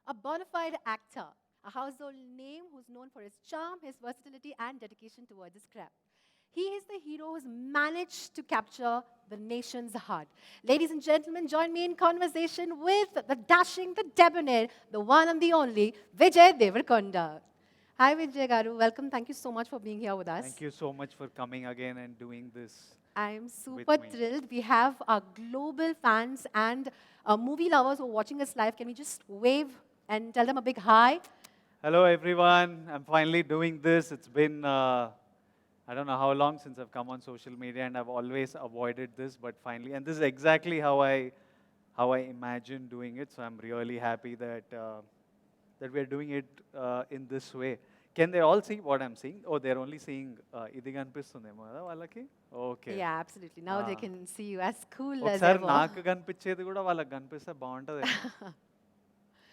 a bona fide actor, a household name who's known for his charm, his versatility, and dedication towards his craft. He is the hero who's managed to capture the nation's heart. Ladies and gentlemen, join me in conversation with the dashing, the debonair, the one and the only Vijay Devarakonda. Hi Vijay Garu, welcome. Thank you so much for being here with us. Thank you so much for coming again and doing this I'm with super me. thrilled. We have our global fans and movie lovers who are watching us live. Can we just wave and tell them a big hi? Hello everyone, I'm finally doing this. It's been, I don't know how long since I've come on social media and I've always avoided this, but finally, and this is exactly how I imagined doing it. So I'm really happy that we're doing it in this way. Can they all see what I'm seeing? Oh, they're only seeing ఇది కనిపిస్తుందేమో కదా వాళ్ళకి okay Yeah, absolutely. Now they can see you as cool as ఒకసారి ever. నాకు కనిపించేది కూడా వాళ్ళకి కనిపిస్తే బాగుంటుంది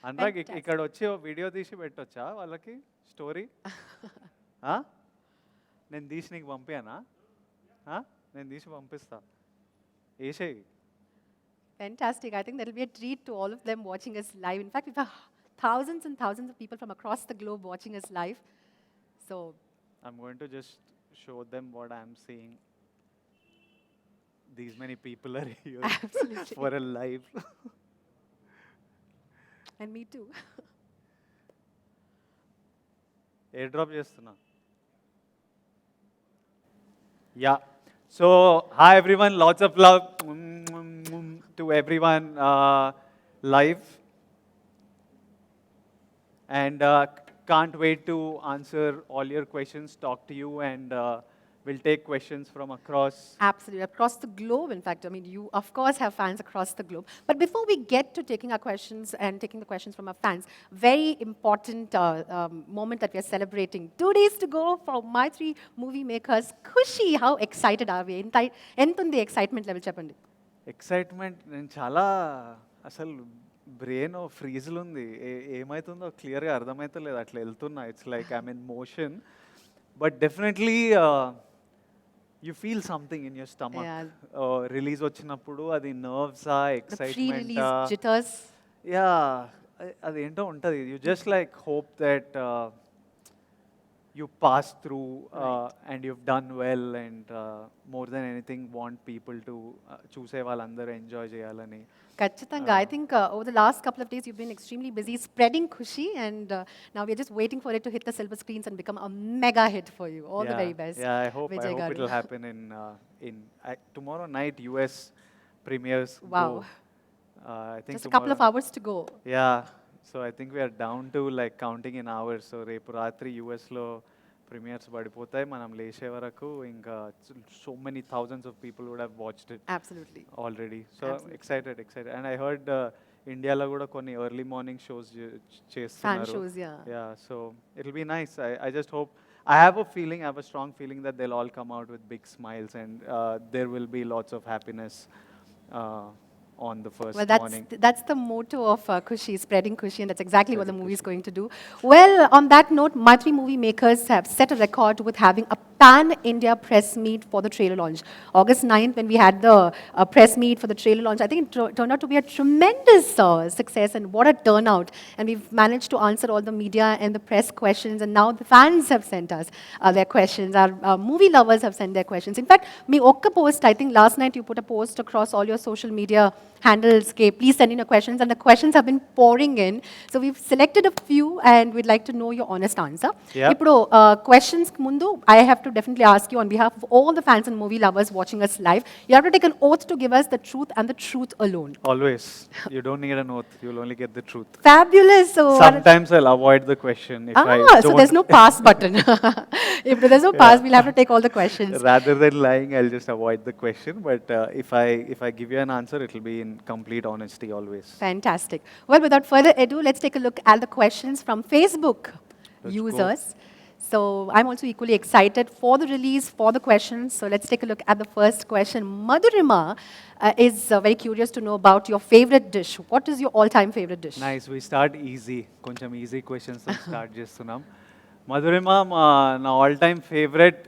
అనురాగ్ Fantastic. ఇక్కడ వచ్చి ఓ వీడియో తీసి పెట్టొచ్చా వాళ్ళకి స్టోరీ నేను తీసి నీకు పంపానా నేను తీసి పంపిస్తా వేసేయి Fantastic. I think that'll be a treat to all of them watching us live. In fact, we have thousands and thousands of people from across the globe watching us live. So, I'm going to just show them what I'm seeing. These many people are here absolutely. for a live. And me too. Airdrop చేస్తున్నా Yeah. So, hi everyone, lots of love to everyone live. And can't wait to answer all your questions, talk to you, and we'll take questions from across. Absolutely. Across the globe, in fact. I mean, you, of course, have fans across the globe. But before we get to taking our questions and taking the questions from our fans, very important moment that we are celebrating. 2 days to go for my three movie makers. Kushi, how excited are we? ఎంత ఉంది excitement level చెప్పండి. Excitement నేను చాలా అసలు brain ఫ్రీజ్లు ఉంది ఏమవుతుందో క్లియర్గా అర్థమవుతలేదు అట్లా వెళ్తున్నా it's like I'm in motion but definitely you feel something in your stomach release వచ్చినప్పుడు అది నర్వ్సా The excitement pre-release jitters. Yeah అదేంటో ఉంటుంది you just like hope that you pass through and you've done well and more than anything want people to choose వాళ్ళందరూ enjoy చేయాలని ఖచ్చితంగా. I think over the last couple of days you've been extremely busy spreading Kushi, and now we're just waiting for it to hit the silver screens and become a mega hit for you. All the very best. Yeah, I hope Vijay Garu. it'll happen in tomorrow night US premieres Wow. go. I think Just a couple of hours to go. Yeah, so I think we are down to like counting in hours. So రేపు రాత్రి US లో premieres పడిపోతాయి మనం లేచే వరకు ఇంకా so many thousands of people would have watched it Absolutely. already. So Absolutely. excited. And I heard ఇండియాలో కూడా కొన్ని ఎర్లీ మార్నింగ్ షోస్ Fan చేస్తున్నారు shows, yeah. Yeah, so it'll be nice. I just hope. I have a strong feeling that they'll all come out with big smiles and there will be lots of happiness on the first Well, morning. that's the motto of Kushi, spreading Kushi, and that's exactly what the movie is going to do. Well, on that note, my three movie makers have set a record with having a pan-India press meet for the trailer launch. August 9th, when we had the press meet for the trailer launch, I think it turned out to be a tremendous success, and what a turnout. And we've managed to answer all the media and the press questions, and now the fans have sent us their questions. Our movie lovers have sent their questions. In fact, me okka post, I think last night you put a post across all your social media handles, okay, please send in your questions, and the questions have been pouring in. So we've selected a few, and we'd like to know your honest answer. Yep. Ippudu questions mundu, I have to definitely ask you on behalf of all the fans and movie lovers watching us live, you have to take an oath to give us the truth and the truth alone. Always. You don't need an oath. You'll only get the truth. Fabulous. So Sometimes I'll avoid the question if I don't. so there's no pass button. If there's no pass, we'll have to take all the questions. Rather than lying, I'll just avoid the question. But if I give you an answer, it'll be in complete honesty always. Fantastic. Well, without further ado, let's take a look at the questions from Facebook Let's users. So I'm also equally excited for the release, for the questions. So let's take a look at the first question. Madhurima is very curious to know about your favorite dish. What is your all-time favorite dish? Nice. We start easy. కొంచెం easy questions తో start చేస్తున్నాం. Madhurima, నా all time favorite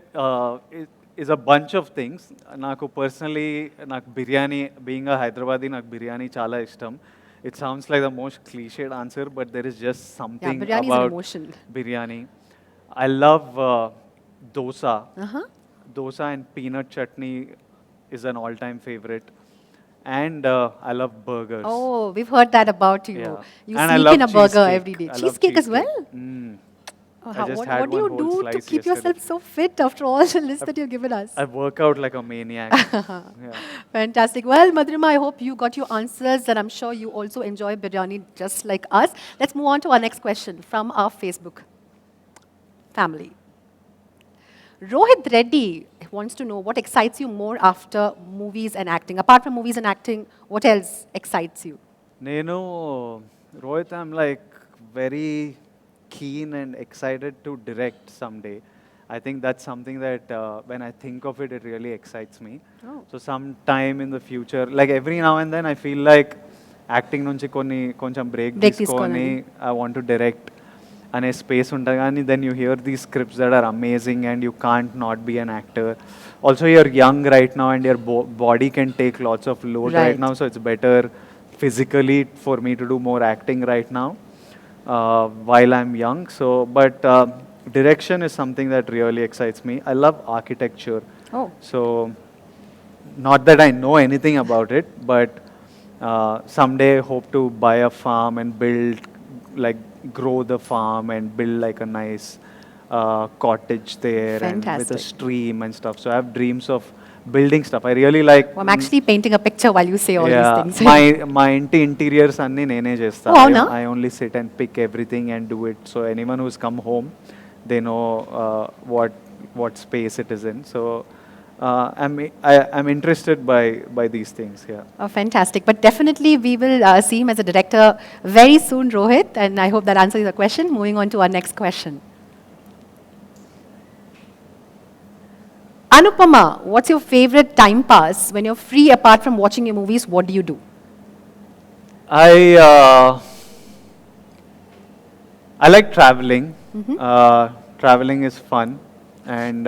is a bunch of things. నాకు personally నాకు biryani, being a Hyderabadi, నాకు బిర్యానీ చాలా ఇష్టం. It sounds like the most cliched answer, but there is just Yeah, something biryani is an about emotion. biryani. I love dosa. Uh-huh. Dosa and peanut chutney is an all-time favorite. And I love burgers. Oh, we've heard that about you. Yeah. You And I sneak in love a burger cheesecake. every day. I love Cheesecake as well? Mm. Oh, I just what, had what do one you whole do to slice keep yesterday. yourself so fit after all the list that you've given us? I work out like a maniac. Yeah. Fantastic. Well, Madhurima, I hope you got your answers, and I'm sure you also enjoy biryani just like us. Let's move on to our next question from our Facebook family. Rohit Reddy wants to know what excites you more after movies and acting. Apart from movies and acting, what else excites you? Nenu, Rohit, I'm like very keen and excited to direct someday. I think that's something that when I think of it, it really excites me. Oh. So sometime in the future, like every now and then, I feel like acting nunchi konni koncham break Break తీసుకొని తీసుకోవాలని. I want to direct అనే space ఉంటుంది కానీ then you hear these scripts that are amazing and you can't not be an actor. Also, you're young right now and your body can take lots of load right Right. now, so it's better physically for me to do more acting right now while I'm young. So, but direction is something that really excites me. I love architecture. Oh. So, not that I know anything about it, but someday hope to buy a farm and build, like, grow the farm and build like a nice cottage there and with a Fantastic. stream and stuff. So I have dreams of building stuff. I really like. Well, I'm actually painting a picture while you say all these things. my ఇంటి interiors అన్ని నేనే చేస్తా. Oh, అవునా? I only sit and pick everything and do it. So anyone who's come home, they know what space it is in. So I'm interested by these things. Yeah. Oh, fantastic. But definitely we will see him as a director very soon, Rohit. And I hope that answers your question. Moving on to our next question. Anupama, what's your favorite time pass? When you're free apart from watching your movies, what do you do? I like traveling. Traveling is fun, and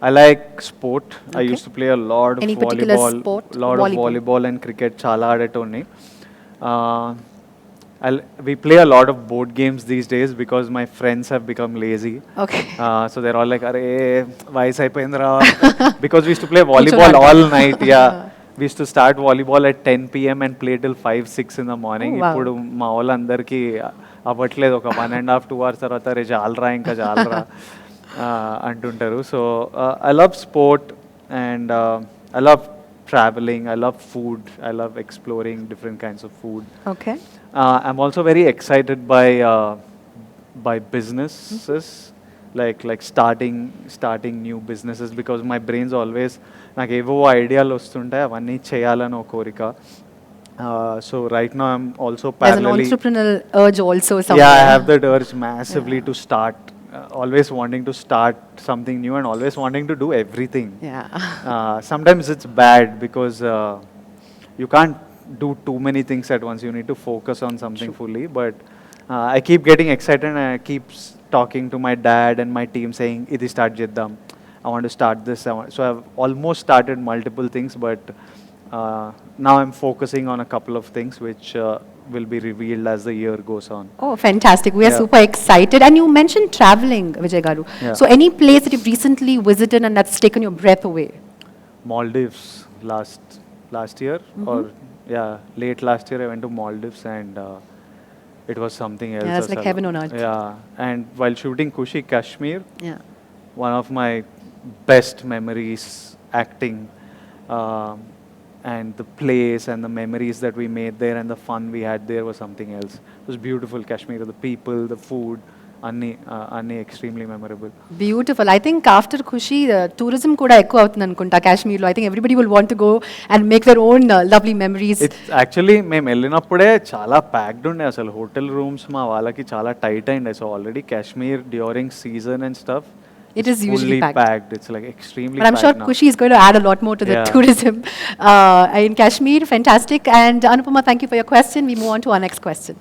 I like sport. I Okay. used to play a lot of Any particular volleyball, sport? lot of Volleyball. volleyball and cricket. Chala adetonni. We play a lot of board games these days because my friends have become lazy. Okay. So they're all like, "Arey, vayas ayipoyindra." Because we used to play volleyball Kuchonadta. all night. Yeah. We used to start volleyball at 10 p.m. and play till 5, 6 in the morning. Oh, wow. ఇప్పుడు మా వాళ్ళందరికీ అవ్వట్లేదు, ఒక 1.5, 2 hours తర్వాత రే జాలరా ఇంకా జాలరా అంటుంటారు. So I love sport and I love traveling, I love food, I love exploring different kinds of food. Okay. I'm also very excited by businesses, like starting new businesses, because my brain's always నాకు ఏవో ఐడియాలు వస్తుంటాయి, అవన్నీ చేయాలని ఒక కోరిక. So right now I'm also There's an parallelly, entrepreneurial urge also somewhere. yeah, I have that urge massively to start, always wanting to start something new and always wanting to do everything. Yeah. Sometimes it's bad because you can't do too many things at once. You need to focus on something fully. But I keep getting excited and I keep talking to my dad and my team saying, "Idi start jiddam. I want to start this." So I've almost started multiple things, but now I'm focusing on a couple of things which will be revealed as the year goes on. Oh, fantastic. We are Yeah. super excited. And you mentioned traveling, Vijay Garu. Yeah. So any place that you've recently visited and that's taken your breath away? Maldives last year, or yeah, late last year I went to Maldives and it was something else. Yeah, that's like asal. heaven on earth. Yeah, and while shooting Kushi, Kashmir, Yeah. one of my best memories acting, and the place and the memories that we made there and the fun we had there was something else. It was beautiful. Kashmir, the people, the food, anni extremely memorable. Beautiful. I think after Kushi, tourism kuda ekku avutundi anukunta Kashmir lo. I think everybody will want to go and make their own lovely memories. It's actually మేము వెళ్ళినప్పుడే చాలా packed ఉండే, అసలు hotel rooms మా వాళ్ళకి చాలా tight అయిండే. So already Kashmir during season and stuff, It is usually packed. It's like extremely But I'm sure packed now. Kushi is going to add a lot more to the Yeah. tourism in Kashmir. Fantastic. And Anupama, thank you for your question. We move on to our next question.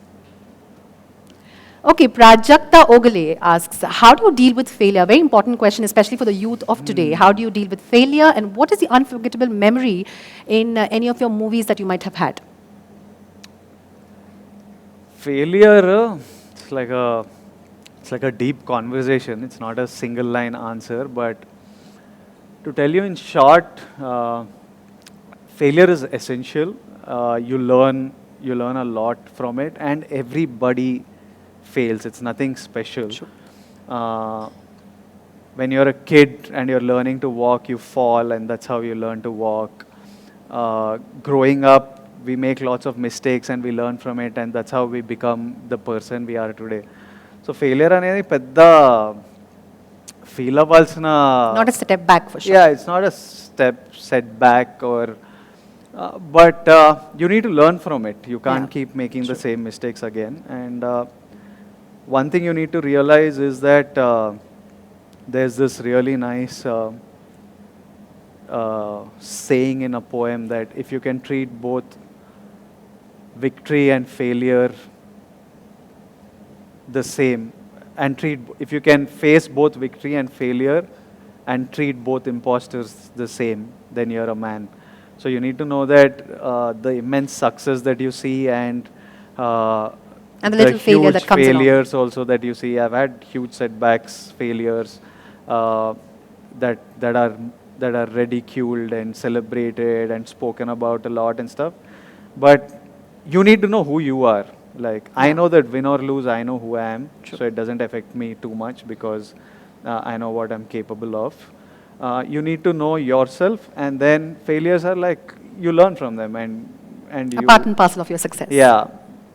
Okay, Prajakta Ogale asks, how do you deal with failure? Very important question, especially for the youth of today. How do you deal with failure, and what is the unforgettable memory in any of your movies that you might have had? Failure, it's like a deep conversation. It's not a single line answer, but to tell you in short, failure is essential. You learn a lot from it, and everybody fails. It's nothing special. True. Uh, when you're a kid and you're learning to walk, you fall, and that's how you learn to walk. Growing up, we make lots of mistakes and we learn from it, and that's how we become the person we are today. So failure అనేది పెద్ద feel అవ్వాల్సిన Not a step back for sure. yeah, it's not a step setback or but you need to learn from it. You can't Yeah, keep making the same mistakes again. And one thing you need to realize is that there's this really nice saying in a poem that if you can treat both victory and failure the same, and if you can face both victory and failure and treat both imposters the same, then you're a man. So you need to know that the immense success that you see and And the little failure huge that comes along. failures also that you see. I've had huge setbacks, failures uh, that are ridiculed and celebrated and spoken about a lot and stuff. But you need to know who you are. Like, I know that win or lose, I know who I am. So it doesn't affect me too much because I know what I'm capable of. You need to know yourself, and then failures are like, you learn from them, and A you. part and parcel of your success. Yeah,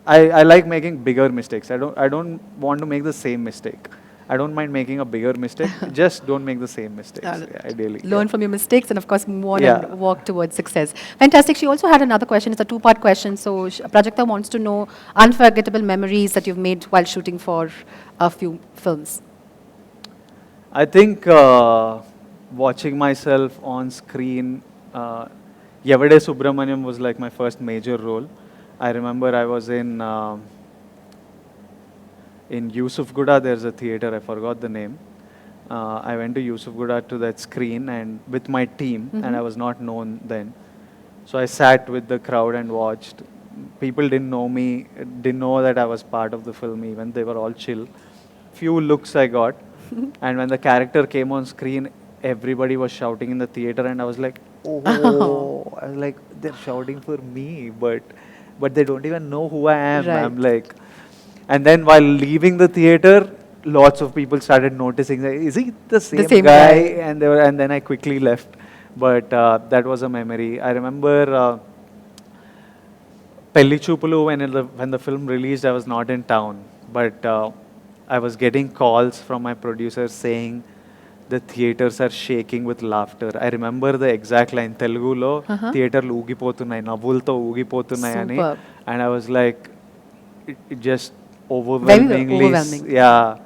I like making bigger mistakes. I don't want to make the same mistake. I don't mind making a bigger mistake. Just don't make the same mistakes. Yeah, ideally. Learn from your mistakes and, of course, move on Yeah. and walk towards success. Fantastic. She also had another question. It's a two-part question. So, Prajakta wants to know unforgettable memories that you've made while shooting for a few films. I think watching myself on screen, Yavade Subramaniam was like my first major role. I remember I was in Yusuf Guda. There's a theater, I forgot the name. I went to Yusuf Guda to that screen and with my team, and I was not known then. So I sat with the crowd and watched. People didn't know me, didn't know that I was part of the film even. They were all chill. Few looks I got. And when the character came on screen, everybody was shouting in the theater, and I was like, oh, I was like, they're shouting for me, but they don't even know who I am. Right. I'm like, and then while leaving the theater, lots of people started noticing that, is he the same, same guy? guy. And then I quickly left. But that was a memory. I remember Pelli Chupulu, when the film released, I was not in town, but I was getting calls from my producers saying the theaters are shaking with laughter. I remember the exact line, Telugulo, theaterlu ఊగిపోతున్నాయి, నవ్వులతో ఊగిపోతున్నాయి అని. Superb. And I was like, it just overwhelmingly. overwhelming. Yeah.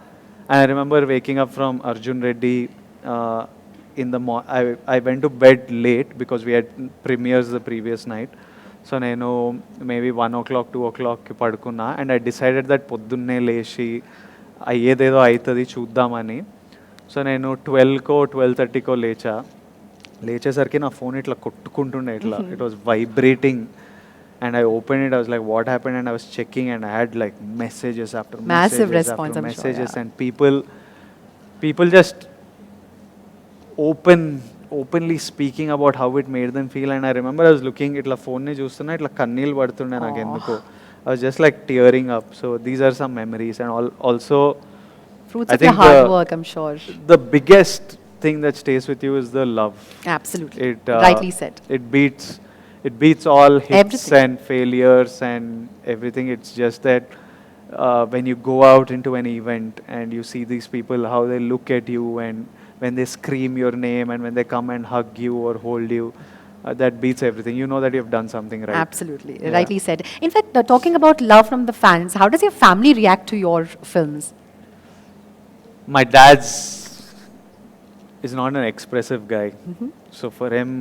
And I remember waking up from Arjun Reddy in the I went to bed late because we had premieres the previous night. So నేను maybe 1 o'clock, 2 o'clock పడుకున్నా, and I decided that పొద్దున్నే లేచి అయ్యేదేదో అవుతుంది చూద్దామని. So నేను 12కో 12:30కో లేచేసరికి నా phone ఇట్లా కొట్టుకుంటుండే ఇట్లా. It was vibrating. And I opened it, I was like, what happened? And I was checking, and I had like messages after Massive messages response, after I'm sure, messages, yeah. and people just openly speaking about how it made them feel. And I remember I was looking, itla phone ne chustunna, itla kanneel padtunde నాకు ఎందుకో. I was just like tearing up. So these are some memories, and also Fruits I of your think hard work, I'm sure. the biggest thing that stays with you is the love. Absolutely. It Rightly said. It beats all hits Everything. and failures and everything. It's just that when you go out into an event and you see these people, how they look at you, and when they scream your name, and when they come and hug you or hold you, that beats everything. You know that you've done something right. Absolutely. Yeah. Rightly said. In fact, talking about love from the fans, how does your family react to your films? My dad's is not an expressive guy. So for him,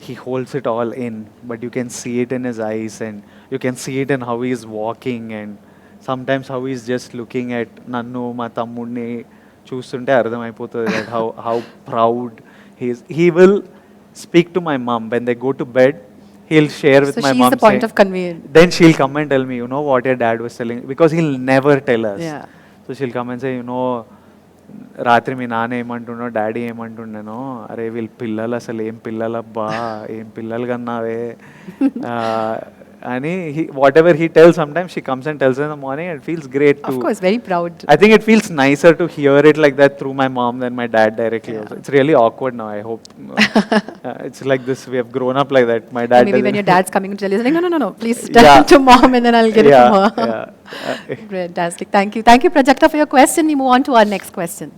he holds it all in, but you can see it in his eyes, and you can see it in how he's walking, and sometimes how he's just looking at Nannu, ma tammudni చూస్తుంటే అర్థమైపోతుంది that how proud he is. He will speak to my mom when they go to bed. he'll share with So my she's mom. the point saying- of conveyance. Then she'll come and tell me, you know what your dad was telling, because he'll never tell us. Yeah. So she'll come and say, you know, రాత్రి మీ నాన్న ఏమంటుండో daddy ఏమంటుండేనో అరే వీళ్ళ పిల్లలు అసలు ఏం పిల్లలబ్బా ఏం పిల్లలు కన్నావే అని whatever he tells, sometimes she comes and tells in the morning and it feels great Of too. course, very proud. I think it feels nicer to hear it like that through my mom than my dad directly. Also. It's really awkward now, I hope. It's like this, we have grown up like that. My dad Maybe when doesn't- your dad's coming to tell you, he's like, no, please tell Yeah. to mom and then I'll get it from her. Yeah. Fantastic. Thank you. Thank you, Prajakta, for your question. We move on to our next question.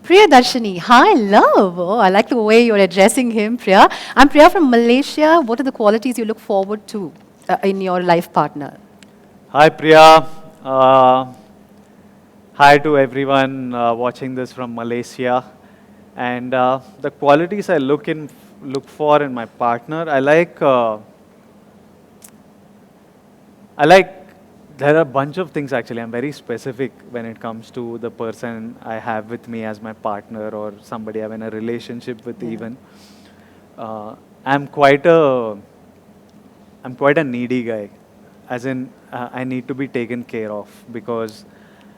Priya Darshini, hi, love. Oh, I like the way you're addressing him, Priya. I'm Priya from Malaysia. What are the qualities you look forward to in your life partner? Hi Priya. Hi to everyone watching this from Malaysia. And the qualities I look for in my partner, I like there are a bunch of things actually. I'm very specific when it comes to the person I have with me as my partner or somebody I'm in a relationship with even. I'm quite a needy guy. As in, I need to be taken care of because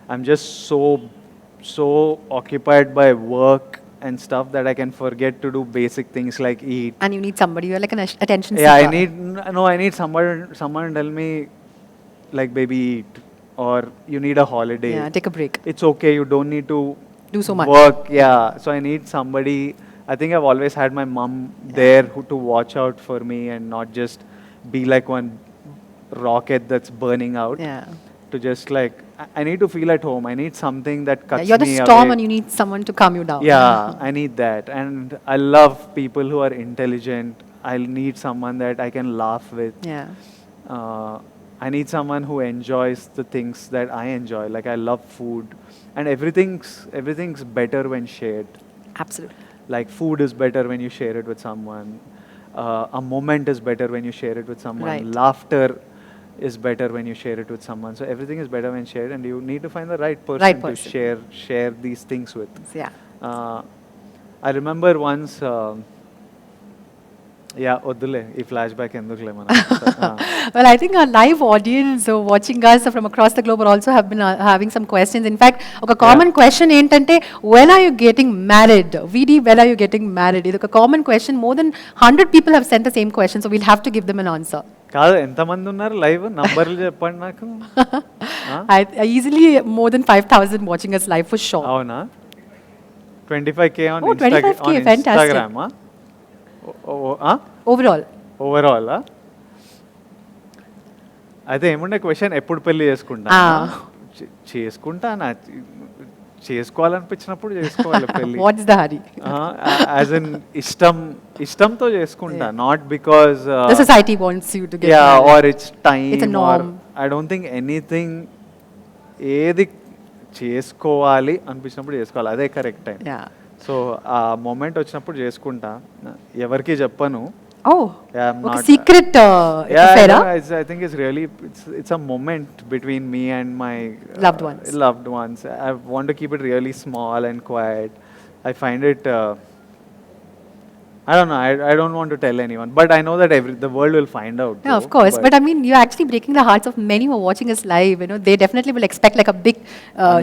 I'm just so occupied by work and stuff that I can forget to do basic things like eat. And you need somebody, you're like an attention seeker. Yeah, I need someone tell me like baby eat or you need a holiday. Yeah, take a break. It's okay, you don't need to Do so much. work. Yeah, so I need somebody. I think I've always had my mom there to watch out for me and not just be like one rocket that's burning out. Yeah. To just like, I need to feel at home. I need something that cuts You're the me storm away. and you need someone to calm you down. Yeah, I need that. And I love people who are intelligent. I need someone that I can laugh with. Yeah. I need someone who enjoys the things that I enjoy. Like I love food, and everything's better when shared. Absolutely. Like food is better when you share it with someone. A moment is better when you share it with someone. Right. Laughter is better when you share it with someone. So everything is better when shared, and you need to find the right person, Right person. to share these things with. Yeah. I remember once. Yeah, వద్దులే ఈ flash back ఎందుకులే మనం Well, I think our live audience watching us from across the globe also have been having some questions. In fact, a common question ఏంటంటే when are you getting married? VD, when are you getting married? ఇది ఒక common question. More than 100 people have sent the same question, so we'll have to give them an answer. కాదు ఎంతమంది ఉన్నారు live నంబర్లు చెప్పండి నాకు Easily more than 5,000 watching us live for sure. అవునా 25K on Oh, 25K, fantastic. ఇన్స్టాగ్రామా Overall. Overall అయితే ఏముండే question ఎప్పుడు పెళ్లి చేసుకుంటా చేసుకుంటా నా చేసుకోవాలనిపించినప్పుడు చేసుకోవాలి పెళ్లి What's the hurry? As in ఇష్టంతో చేసుకుంటా not because The society wants you to get yeah married. or it's time It's a or norm. I don't think anything ఏది చేసుకోవాలి అనిపించినప్పుడు చేసుకోవాలి అదే కరెక్ట్ టైం Yeah. సో ఆ మూమెంట్ వచ్చినప్పుడు చేసుకుంటా ఎవరికి చెప్పను Oh, Yeah, I'm okay, not- secret affair, no, huh? I think it's really it's a moment between me and my Loved ones. Loved ones. I want to keep it really small and quiet. I find it. I don't know. I don't want to tell anyone, but I know that the world will find out. Yeah, of course. But I mean, you're actually breaking the hearts of many who are watching us live. You know, they definitely will expect like a big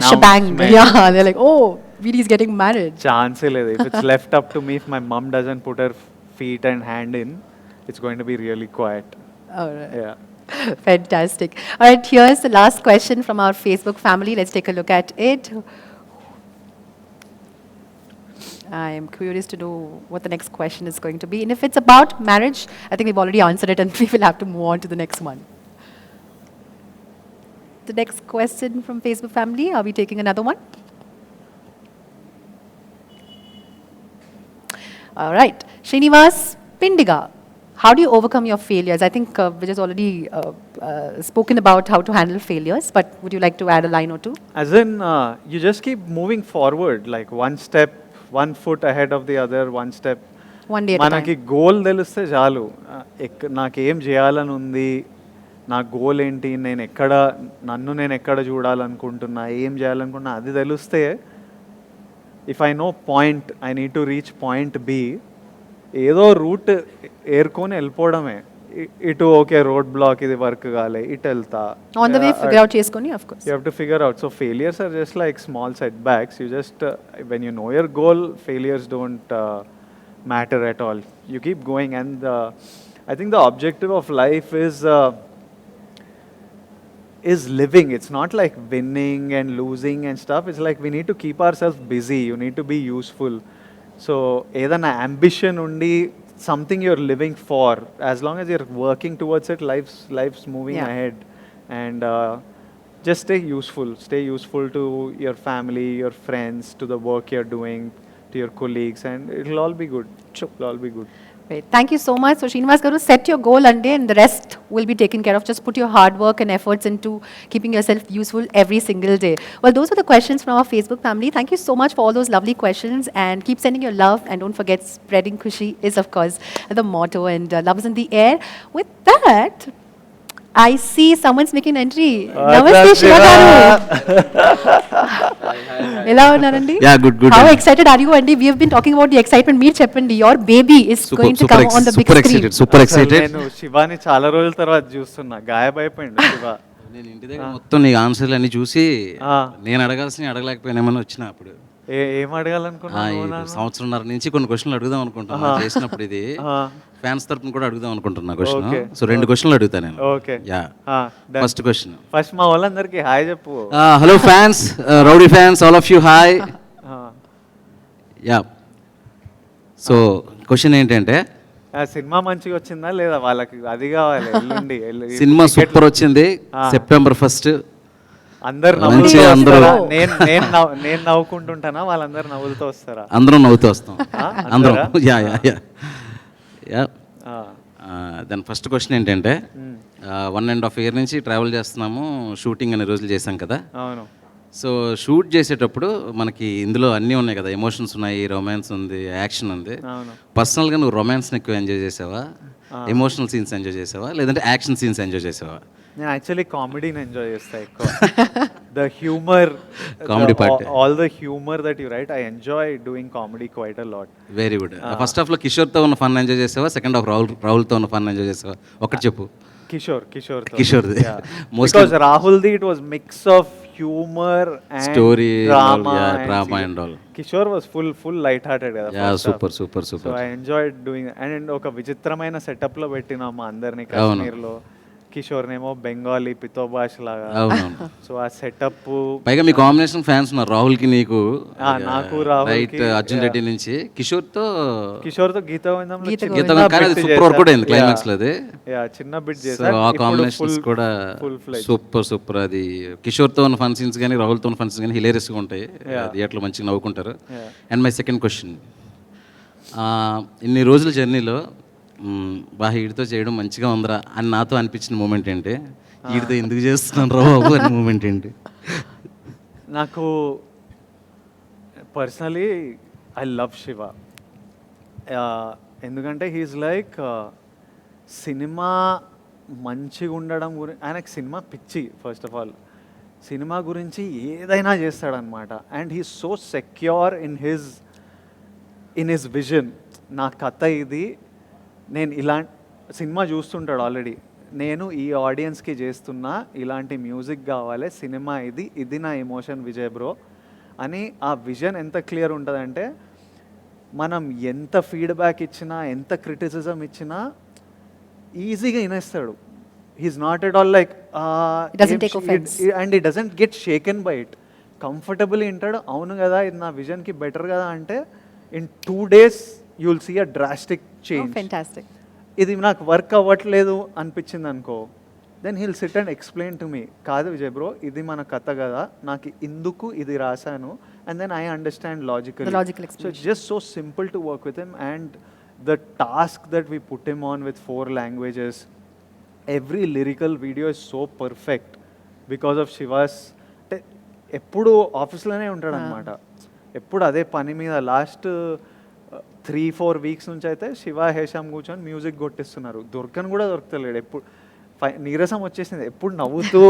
shebang. Announcement. Yeah, they're like, oh, VD is getting married. Chance లేదు. If it's left up to me, if my mom doesn't put her feet and hand in, it's going to be really quiet. All right. Yeah. Fantastic. All right, here's the last question from our Facebook family. Let's take a look at it. I am curious to know what the next question is going to be. And if it's about marriage, I think we've already answered it and we will have to move on to the next one. The next question from Facebook family, are we taking another one? All right. Srinivas Pindiga, how do you overcome your failures? I think Vijay's already spoken about how to handle failures, but would you like to add a line or two? As in, you just keep moving forward, like one step, one foot ahead of the other, one step. One day at a మనకి time. Goal తెలిస్తే చాలు నాకేం చేయాలని ఉంది, నా goal ఏంటి, నన్ను నేను ఎక్కడ చూడాలనుకుంటున్నా, ఏం చేయాలనుకుంటున్నా అది తెలిస్తే, if I know point I need to reach point B, ఏదో రూట్ ఏరుకొని వెళ్ళిపోవడమే. ఇటు ఓకే రోడ్ బ్లాక్, ఇది వర్క్ కాలే, ఇటు వెళ్తా. On the way figure out చేసుకొని of course. You have to figure out. So failures are just like small setbacks. You just when you know your goal, failures don't matter at all. You keep going, and I think the objective of life is living. It's not like winning and losing and stuff. It's like we need to keep ourselves busy. You need to be useful. So ఏదైనా ambition undi, something you're living for, as long as you're working towards it, life's moving Yeah. ahead. And just stay useful to your family, your friends, to the work you're doing, to your colleagues, and it'll all be good. True. It'll all be good. Great. Thank you so much. So Srinivas garu, set your goal and the rest will be taken care of. Just put your hard work and efforts into keeping yourself useful every single day. Well, those are the questions from our Facebook family. Thank you so much for all those lovely questions, and keep sending your love, and don't forget, spreading Kushi is of course the motto, and love is in the air. With that, I see someone's making an entry. Namaste Shiva garu. Ela unnarandi? Yeah, good. How excited are you, Andy? We have been talking about the excitement. Meer cheppandi, your baby is going to come on the big screen. Super అసలు excited. నేను శివాని చాలా రోజుల తర్వాత చూస్తున్నా. గాయమైపోయిండు శివ. నేను ఇంటి దగ్గర మొత్తం నీ ఆన్సర్లు అన్ని చూసి ఆ. నేను అడగాల్సిన అడగలేకపోయినామని వచ్చిన అప్పుడు ఏం అడగాలనుకున్నాను? ఈ సంవత్సరంన్నర నుంచి కొన్ని క్వశ్చన్లు అడుగుదాం అనుకుంటున్నా చేసినప్పుడు ఇది ఫ్యాన్స్ తరపున కూడా అడుగుదాం అనుకుంటున్నా క్వశ్చన్. Okay. సో 2 క్వశ్చన్లు అడుగుతా నేను. Okay. Yeah first question. First మా వాళ్ళందరికీ హాయ్ చెప్పు. Hello fans, rowdy fans, all of you hi. Yeah so question ఏంటంటే, ఆ సినిమా మంచిగా వచ్చిందా లేదా వాళ్ళకి అది కావాలి. ఎల్లుండి సినిమా సూపర్ వచ్చింది. సెప్టెంబర్ 1 అందరు మంచిగా అందరూ నేను నవ్వుకుంటుంటానా, వాళ్ళందరూ నవ్వులతో వస్తారా? అందరం నవ్వుతూ వస్తాం. అందరం. యా యా యా యా దాని ఫస్ట్ క్వశ్చన్ ఏంటంటే, 1.5 year నుంచి ట్రావెల్ చేస్తున్నాము, షూటింగ్ అనే రోజులు చేశాం కదా. అవును. సో షూట్ చేసేటప్పుడు మనకి ఇందులో అన్నీ ఉన్నాయి కదా, ఎమోషన్స్ ఉన్నాయి, రొమాన్స్ ఉంది, యాక్షన్ ఉంది. అవును. పర్సనల్గా నువ్వు రొమాన్స్ని ఎక్కువ ఎంజాయ్ చేసావా, ఎమోషనల్ సీన్స్ ఎంజాయ్ చేసావా, లేదంటే యాక్షన్ సీన్స్ ఎంజాయ్ చేసావా? నేను యాక్చువల్లీ కామెడీని ఎంజాయ్ చేస్తా ఎక్కువ. The humour, Comedy part. All the humour that you right, I enjoy doing comedy quite a lot. Very good. First హాఫ్లో కిషోర్తో ఉన్న ఫన్ ఎంజాయ్ చేసావా, సెకండ్ హాఫ్ రాహుల్తో ఉన్న ఫన్ ఎంజాయ్ చేసావా? ఒకటి చెప్పు. కిషోర్ది. Mostly- Because Rahuldi, it was mix of humor and Story, drama, drama serious. and all. Kishore was full light-hearted కదా. Yeah first half. Super. So I enjoyed doing, and ఒక విచిత్రమైన setup లో పెట్టినాం మా అందరినీ కాశ్మీర్లో. కిషోర్ నేమో బెంగాలీ పితో భాష లాగా. అవునవును. సో ఆ సెటప్, పైగా మీ కాంబినేషన్ ఫ్యాన్స్ ఉన్నారు, రాహుల్కి నీకు. నాకు రాహుల్కి, రైట్, అర్జున్ రెడ్డి నుంచి కిషోర్తో గీత గోవిందంలో గీత చిన్న గీత కానీ అది bit సూపర్ వర్క్ కూడా అయింది చేశా. క్లైమాక్స్ లో అది. చిన్న బిట్ సో చేశా. ఆ కాంబినేషన్స్ కూడా full సూపర్. అది కిషోర్తో ఉన్న ఫన్ సీన్స్ కానీ రాహుల్తో ఉన్న ఫన్ సీన్స్ కానీ హిలేరియస్గా ఉంటాయి. థియేటర్లో మంచిగా నవ్వుకుంటారు. అండ్ మై సెకండ్ క్వశ్చన్, ఇన్ని రోజుల జర్నీలో బాగా వీడితో చేయడం మంచిగా ఉందిరా అని నాతో అనిపించిన మూమెంట్ ఏంటి? వీడితో ఎందుకు చేస్తున్నాను రా బాబు అనే మూమెంట్ ఏంటి? నాకు పర్సనలీ ఐ లవ్ శివ. ఎందుకంటే హీఈస్ లైక్ సినిమా మంచిగా ఉండడం గురించి, ఆయనకు సినిమా పిచ్చి. ఫస్ట్ ఆఫ్ ఆల్ సినిమా గురించి ఏదైనా చేస్తాడనమాట. And he so secure in his vision. నా కథ ఇది, నేను ఇలాంటి సినిమా చూస్తుంటాడు ఆల్రెడీ, నేను ఈ ఆడియన్స్కి చేస్తున్నా, ఇలాంటి మ్యూజిక్ కావాలి, సినిమా ఇది నా ఎమోషన్ విజయ్ బ్రో అని. ఆ విజన్ ఎంత క్లియర్ ఉంటుందంటే, మనం ఎంత ఫీడ్బ్యాక్ ఇచ్చినా, ఎంత క్రిటిసిజం ఇచ్చినా ఈజీగా వినేస్తాడు. He's not at all like, and he doesn't get shaken by it. Comfortable వింటాడు. అవును కదా, ఇది నా విజన్కి బెటర్ కదా అంటే, in 2 days you will see a drastic change. Fantastic. ఇది నాకు వర్క్ అవ్వట్లేదు అనిపించింది అనుకో, then he'll sit and explain to me, కాదు విజయ్ బ్రో ఇది మన కథ కదా, నాకు ఇందుకు ఇది రాశాను, and then I understand logical. So it's just so simple to work with him. And the task that we put him on with 4 languages, every lyrical video is so perfect because of Shiva's. అంటే ఎప్పుడు ఆఫీస్లోనే ఉంటాడు అనమాట, ఎప్పుడు అదే పని మీద. Last 3-4 weeks నుంచి అయితే శివ హేషామ్ కూర్చొని మ్యూజిక్ కొట్టిస్తున్నారు. దొరకని కూడా దొరకలేడు. ఎప్పుడు నీరసం వచ్చేసింది. ఎప్పుడు నవ్వుతూ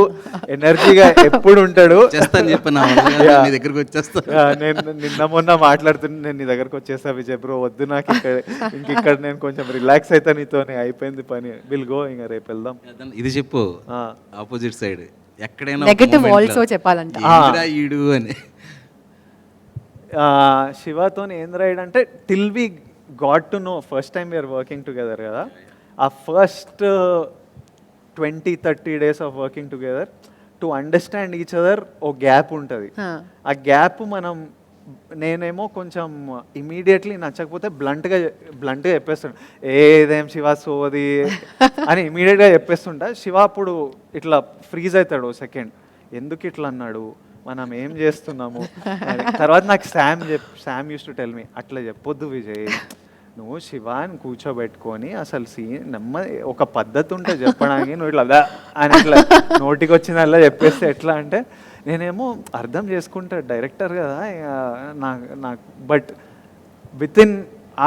ఎనర్జీగా ఎప్పుడు ఉంటాడు. చేస్తాను చెప్పాను మీ దగ్గరకు వచ్చేస్తా. నేను నిన్న మొన్న మాట్లాడుతున్నా, నేను నీ దగ్గరకు వచ్చేస్తా విజయ్ బ్రో, వద్దు నాకు ఇక్కడ నేను కొంచెం రిలాక్స్ అవుతా నీతోనే, అయిపోయింది పని, విల్ గో, ఇంకా రేపు వెళ్దాం. ఇది చెప్పు ఆపోజిట్ సైడ్ ఎక్కడైనా నెగటివ్ ఆల్సో చెప్పాలంటే ఈడు అని. శివతో ఏం రైడ్ అంటే till we got to know, first time we're working together కదా, ఆ first 20-30 days of working together to understand each other ఓ గ్యాప్ ఉంటుంది. ఆ గ్యాప్ నేనేమో కొంచెం ఇమీడియట్లీ నచ్చకపోతే బ్లంట్గా చెప్పేస్తాడు, ఏదేం శివ సోది అని ఇమీడియట్గా చెప్పేస్తుంటా. శివ అప్పుడు ఇట్లా ఫ్రీజ్ అవుతాడు సెకండ్, ఎందుకు ఇట్లా అన్నాడు, మనం ఏం చేస్తున్నాము. తర్వాత నాకు Sam use to tell me, అట్లా చెప్పొద్దు విజయ్, నువ్వు శివాని కూర్చోబెట్టుకొని అసలు ఒక పద్ధతి ఉంటే చెప్పడానికి, నువ్వు ఇట్లా అని ఇట్లా నోటికి వచ్చిందల్లా చెప్పేస్తే ఎట్లా అంటే, నేనేమో అర్థం చేసుకుంటా డైరెక్టర్ కదా నాకు, బట్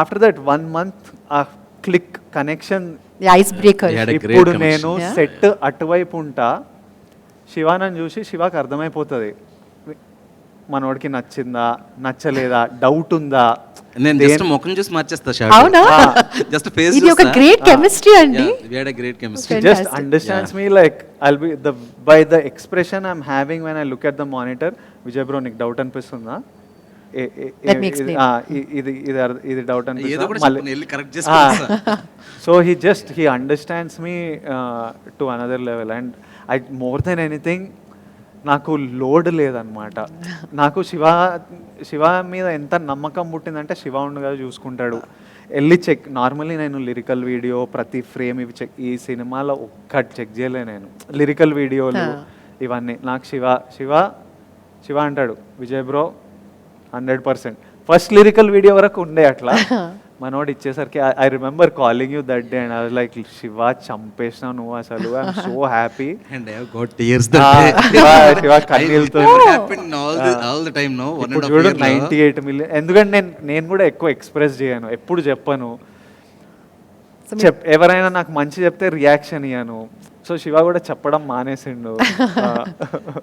ఆఫ్టర్ దట్ 1 month ఆ క్లిక్ కనెక్షన్, ఐస్ బ్రేకర్. ఇప్పుడు నేను సెట్ అటువైపు ఉంటా, శివానని చూసి శివాకి అర్థమైపోతుంది మనోడికి నచ్చిందా నచ్చలేదా, డౌట్ ఉందా. నేను జస్ట్ ముఖం చూసి మార్చేస్తా షాట్. అవునా? జస్ట్ ఫేస్ ఇది ఒక గ్రేట్ కెమిస్ట్రీ అండి. We had a great chemistry. He just understands me like I'll be by the expression I'm having when I look at the monitor. Vijay bro, నీకు doubt అనిపిస్తుందా? Let me explain. ఇది doubt ఏదో కూడా అనిపిస్తుందా? చెప్పు, వెళ్ళి correct చేసుకుంటా. So he understands me to another level, and more than anything నాకు లోడ్ లేదనమాట. నాకు శివ మీద ఎంత నమ్మకం పుట్టిందంటే, శివ ఉండగా చూసుకుంటాడు, వెళ్ళి చెక్. నార్మల్లీ నేను లిరికల్ వీడియో ప్రతి ఫ్రేమ్ ఇవి చెక్, ఈ సినిమాలో ఒక్కటి చెక్ చేయలే నేను, లిరికల్ వీడియోలు ఇవన్నీ. నాకు శివ అంటాడు, Vijay bro 100%. First lyrical video వరకు ఉండే అట్లా, మనోడు ఇచ్చేసరికి I remember calling you that day and I was like, Shiva చంపేసినావు నువ్వు అసలు, I'm so happy. And I have got tears that day. Shiva కన్నీళ్ళతో happened all the time, no? 1.5 చూడు years 98 million. ఎందుకంటే నేను కూడా ఎక్కువ ఎక్స్ప్రెస్ చేయను, ఎప్పుడు చెప్పను. ఎవరైనా నాకు మంచి చెప్తే రియాక్షన్ ఇయ్యను. సో శివ కూడా చెప్పడం మానేసిండు.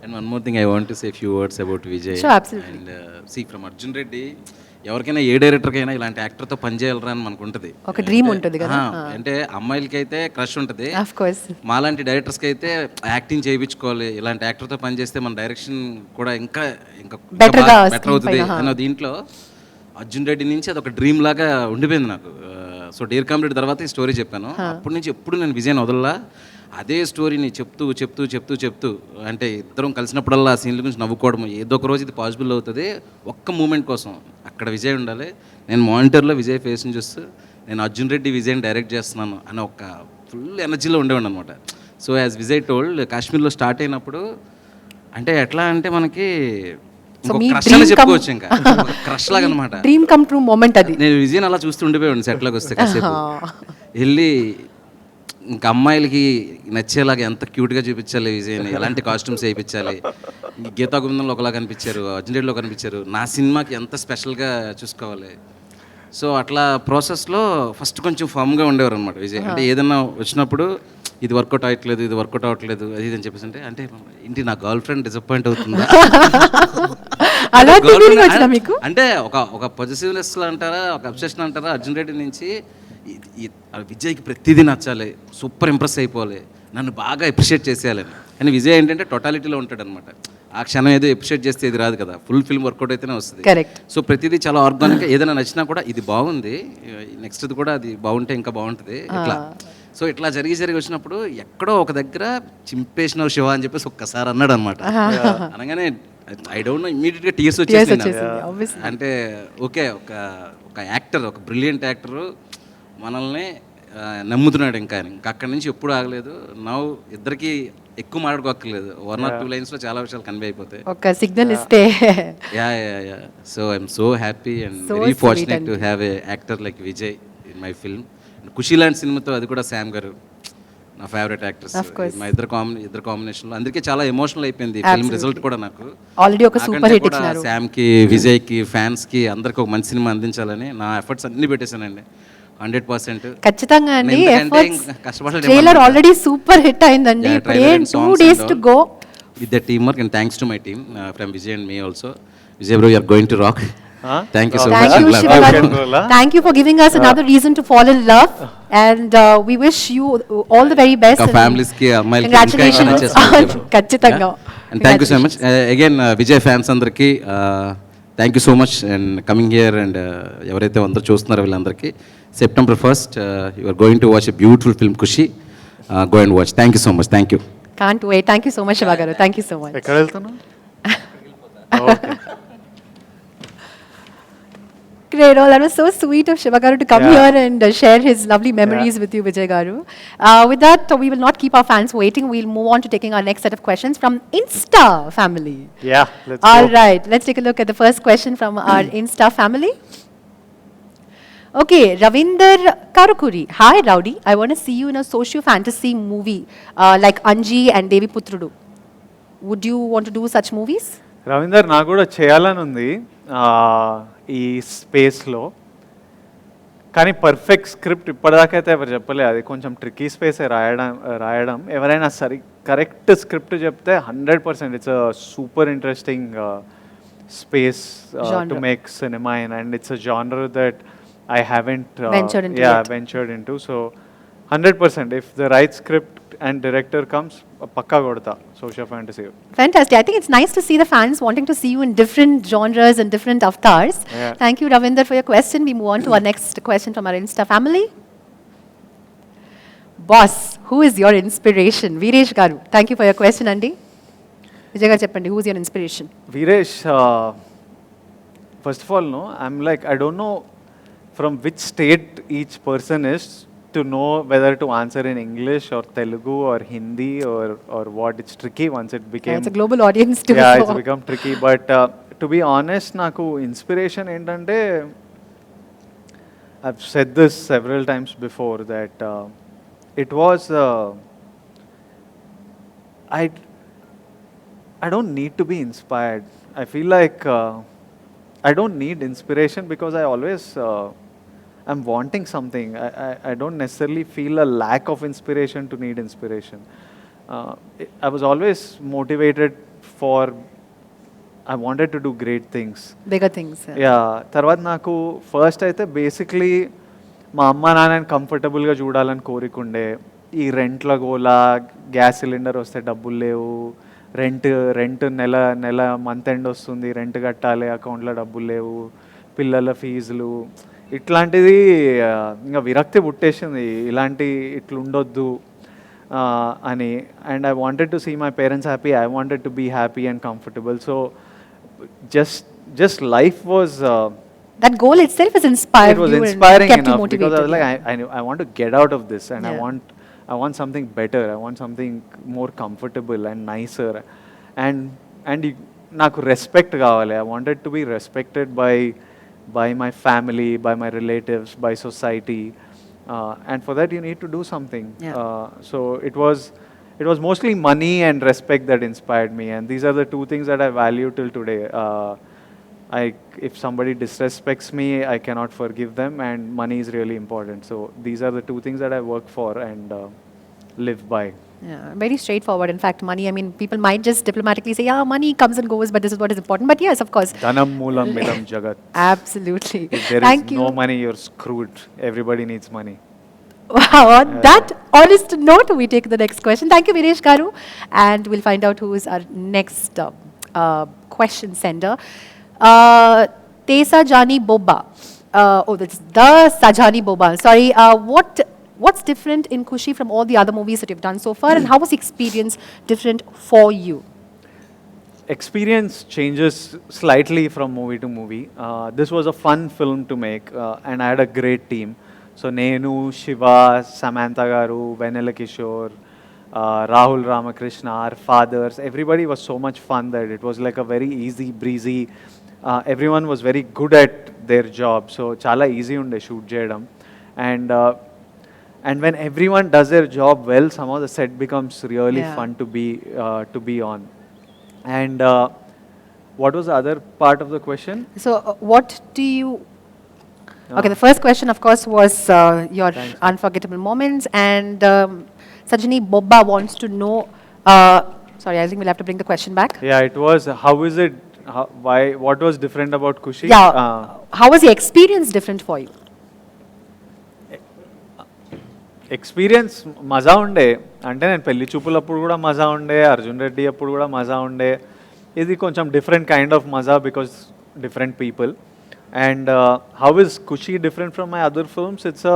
And one more thing I want to say a few words about Vijay. Sure, absolutely. And see, from Arjun Reddy, ఎవరికైనా ఏ డైరెక్టర్కైనా ఇలాంటి యాక్టర్తో పనిచేయాలరా అని మనకు ఉంటుంది, ఒక డ్రీమ్ ఉంటుంది కదా. అంటే అమ్మాయిలకి అయితే క్రష్ ఉంటుంది, ఆఫ్ కోర్స్ మాలాంటి డైరెక్టర్స్కి అయితే యాక్టింగ్ చేయించుకోవాలి, ఇలాంటి యాక్టర్తో పనిచేస్తే మన డైరెక్షన్ కూడా ఇంకా బెటర్ అవుతుంది అన్న దీంట్లో అర్జున్ రెడ్డి నుంచి అది ఒక డ్రీమ్ లాగా ఉండిపోయింది నాకు. సో డియర్ కామ్రేడ్ తర్వాత ఈ స్టోరీ చెప్పాను, అప్పటి నుంచి ఎప్పుడు నేను విజయ్ వదలలా, అదే స్టోరీని చెప్తూ అంటే ఇద్దరం కలిసినప్పుడల్లా ఆ సీన్ల గురించి నవ్వుకోవడం, ఏదో ఒక రోజు ఇది పాసిబుల్ అవుతుంది, ఒక్క మూమెంట్ కోసం అక్కడ విజయ్ ఉండాలి, నేను మానిటర్లో విజయ్ ఫేస్ని చూస్తూ నేను అర్జున్ రెడ్డి విజయ్ని డైరెక్ట్ చేస్తున్నాను అని ఒక ఫుల్ ఎనర్జీలో ఉండేవాడు అనమాట. సో యాజ్ విజయ్ టోల్డ్, కాశ్మీర్లో స్టార్ట్ అయినప్పుడు అంటే ఎట్లా అంటే మనకి క్రష్ అని చెప్పుకోవచ్చు, ఇంకా క్రష్ లాగా అనమాట, డ్రీమ్ కమ్ ట్రూ మూమెంట్ అది. నేను విజయ్ని అలా చూస్తూ ఉండిపోయాడు సెట్లోకి వస్తే, కాసేపు వెళ్ళి ఇంకా అమ్మాయిలకి నచ్చేలాగా ఎంత క్యూట్గా చూపించాలి విజయ్ని, ఎలాంటి కాస్ట్యూమ్స్ వేయించాలి, గీతా గోవిందంలో ఒకలా కనిపించారు, అర్జున్ రెడ్డిలో కనిపించారు, నా సినిమాకి ఎంత స్పెషల్గా చూసుకోవాలి. సో అట్లా ప్రాసెస్లో ఫస్ట్ కొంచెం ఫామ్గా ఉండేవారు అనమాట విజయ్. అంటే ఏదన్నా వచ్చినప్పుడు ఇది వర్కౌట్ అవ్వట్లేదు అది అని చెప్పేసి అంటే ఏంటి నా గర్ల్ ఫ్రెండ్ డిసప్పాయింట్ అవుతుందా అంటే ఒక పొజిటివ్నెస్ అంటారా, ఒక అబ్సెషన్ అంటారా, అర్జున్ రెడ్డి నుంచి విజయ్కి ప్రతిదీ నచ్చాలి, సూపర్ ఇంప్రెస్ అయిపోవాలి, నన్ను బాగా అప్రిషియేట్ చేసేయాలని. కానీ విజయ్ ఏంటంటే టోటాలిటీలో ఉంటాడు అనమాట, ఆ క్షణం ఏదో అప్రిషియేట్ చేస్తే ఇది రాదు కదా, ఫుల్ ఫిల్మ్ వర్కౌట్ అయితేనే వస్తుంది. సో ప్రతిదీ చాలా ఆర్గానిక్గా, ఏదైనా నచ్చినా కూడా ఇది బాగుంది, నెక్స్ట్ది కూడా అది బాగుంటే ఇంకా బాగుంటుంది ఇట్లా. సో ఇట్లా జరిగి వచ్చినప్పుడు ఎక్కడో ఒక దగ్గర చింపేసిన శివ అని చెప్పేసి ఒక్కసారి అన్నాడు అనమాట. అనగానే ఐ డోంట్ నో, ఇమీడియట్గా టీయర్స్ వచ్చేసింది. అంటే ఓకే, ఒక యాక్టర్, ఒక బ్రిలియంట్ యాక్టరు మనల్ని నమ్ముతున్నాడు, ఇంకా అక్కడి నుంచి ఎప్పుడు ఆగలేదు. నవ్వు ఇద్దరికి ఎక్కువ మాట్లాడుకోక్కర్లేదు, 1 or 2 లైన్స్లో చాలా విషయాలు కన్వే అయిపోతాయి, ఒక సిగ్నల్ ఇస్తే. Yeah. So I'm so happy and very fortunate to have a actor like Vijay in my film. Kushi లాంటి సినిమాతో, అది కూడా శామ్ గారు నా ఫేవరెట్ యాక్టర్స్, మా ఇద్దరు కాంబినేషన్లో అందుకే చాలా ఎమోషనల్ అయిపోయింది ఫిల్మ్ రిజల్ట్ కూడా. నాకు ఆల్రెడీ ఒక సూపర్ హిట్ ఇచ్చారు. శామ్కి, విజయ్కి, ఫ్యాన్స్కి అందరికి ఒక మంచి సినిమా అందించాలని నా ఎఫర్ట్స్ అన్నీ పెట్టేశానండి. 100%. ఖచ్చితంగా అండి. ఎందుకంటే ఎఫర్ట్స్ ఇంకా కష్టపడలేము ట్రైలర్ అన్నమాట. ఆల్రెడీ సూపర్ హిట్ అయిందండి. Yeah, ఇప్పుడు trailer ఏం and 2 songs days and to all. Go. With the teamwork and thanks to my team from Vijay and me also. Vijay bro, you are going to rock. Huh? Thank you so Rock. much. Thank you, Love Shiva you. garu. Rock and roll, huh? Thank you for giving us another reason to fall in love. And we wish you all the very best. ఇంకా and families కి అమ్మాయిలకి Congratulations. ఇంకా నచ్చేస్తుంది. ఖచ్చితంగా. And thank you so much again Vijay fans అందరికీ thank you so much and coming here and ఎవరైతే అందరూ చూస్తున్నారో వీళ్ళందరికీ September 1st you are going to watch a beautiful film Kushi. Go and watch. Thank you so much. Thank you. Can't wait. Thank you so much, Shiva garu. Thank you so much. ఎక్కడ వెళ్తున్నావు? Okay. Great. Oh, that was so sweet of Shiva garu to come Yeah. here and share his lovely memories with you, Vijay garu. With that, we will not keep our fans waiting. We'll move on to taking our next set of questions from Insta family. Yeah, let's All go. right, let's take a look at the first question from our Insta family. Okay, Ravinder Karukuri. Hi, Rowdy. I want to see you in a socio fantasy movie like Anji and Devi Putrudu. Would you want to do such movies? Ravinder, నాకు కూడా చేయాలని ఉంది ఈ స్పేస్లో, కానీ perfect script ఇప్పటిదాకైతే ఎవరు చెప్పలేదు. అది కొంచెం ట్రిక్కీ స్పేసే రాయడం ఎవరైనా కరెక్ట్ స్క్రిప్ట్ చెప్తే 100% it's a super interesting space to make cinema in, and it's a genre that I haven't ventured into. So 100%, if the right script and director comes, pakka kodta social fantasy. Fantastic. I think it's nice to see the fans wanting to see you in different genres and different avatars. Yeah. Thank you, Ravinder, for your question. We move on to our next question from our Insta family. Boss, who is your inspiration? Viresh garu. Thank you for your question, Andy. Vijay garu cheppandi, who is your inspiration? Viresh, first of all, no, I'm like, I don't know from which state each person is to know whether to answer in English or Telugu or Hindi or what. It's tricky once it became. It's a global audience too. Yeah, so. it's become tricky. But to be honest, నాకు inspiration ఏంటంటే, I've said this several times before that it was I don't need to be inspired. I feel like I don't need inspiration because I always I'm wanting something. I don't necessarily feel a lack of inspiration to need inspiration. I was always motivated for, I wanted to do great things. Bigger things. Yeah, తర్వాత నాకు first అయితే basically మా అమ్మ నాన్నని కంఫర్టబుల్గా చూడాలని కోరికుండే. ఈ రెంట్ల గోలా, gas cylinder వస్తే డబ్బులు లేవు, రెంట్ నెల మంత్ ఎండ్ వస్తుంది, రెంట్ కట్టాలి, అకౌంట్లో డబ్బులు లేవు, పిల్లల ఫీజులు, ఇట్లాంటిది ఇంకా విరక్తి పుట్టేసింది. ఇట్లా ఉండొద్దు అని. And I wanted to see my parents happy, I wanted to be happy and comfortable. So just life was That goal itself is inspired. it was you and inspiring kept you enough because I was like, motivated, I want to get out of this, and Yeah. I want something better. I want something more comfortable and nicer, and నాకు respect కావాలి. I wanted to be respected by my family, by my relatives, by society, and for that you need to do something. Yeah. So it was mostly money and respect that inspired me, and these are the two things that I value till today. If somebody disrespects me, I cannot forgive them, and money is really important. So these are the two things that I work for and live by. Yeah, very straightforward. In fact, money, I mean, people might just diplomatically say, yeah, money comes and goes, but this is what is important. But yes, of course. Dhanam moolam midam jagat. Absolutely. If there Thank is you. no money, you're screwed. Everybody needs money. Wow, on that honest note, we take the next question. Thank you, Viresh Garu. And we'll find out who is our next question sender. Tesa Jani Boba. That's the Sajani Boba. Sorry. What's different in Kushi from all the other movies that you've done so far, and how was the experience different for you? Experience changes slightly from movie to movie. This was a fun film to make, and I had a great team. So Nenu, Shiva, Samantha garu, Venela Kishore, Rahul Ramakrishna, our fathers, everybody was so much fun that it was like a very easy breezy. Everyone was very good at their job, so chala easy unde shoot cheyadam. And when everyone does their job well, somehow the set becomes really Yeah. fun to be on. And what was the other part of the question? So, what do you Okay, the first question, of course, was your unforgettable moments, and Sajani Bobba wants to know. Sorry, I think we'll have to bring the question back. Yeah, it was. How is it? Why? What was different about Kushi? Yeah, how was the experience different for you? Experience మజా ఉండే అంటే నేను పెళ్లి చూపులప్పుడు కూడా మజా ఉండే అర్జున్ రెడ్డి అప్పుడు కూడా మజా ఉండే ఇది కొంచెం డిఫరెంట్ కైండ్ ఆఫ్ మజా because different people and how is Kushi different from my other films it's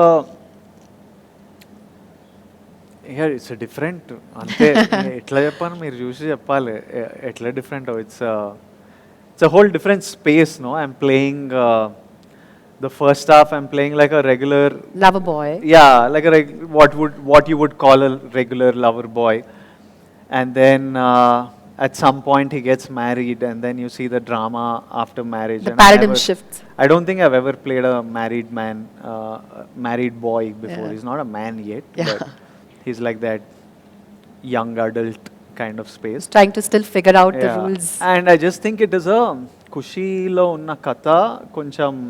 it's different అంతే ఎట్లా చెప్పాను మీరు చూసి చెప్పాలి ఎట్లా different it's it's a whole different space no I'm playing the first half I'm playing like a regular Lover boy. Yeah, like a what you would call a regular lover boy, and then at some point he gets married, and then you see the drama after marriage. The paradigm shifts. I don't think I've ever played a married man, married boy before. He's not a man yet, but he's like that young adult kind of space. He's trying to still figure out the rules. And I just think it is a Kushi lo unna katha koncham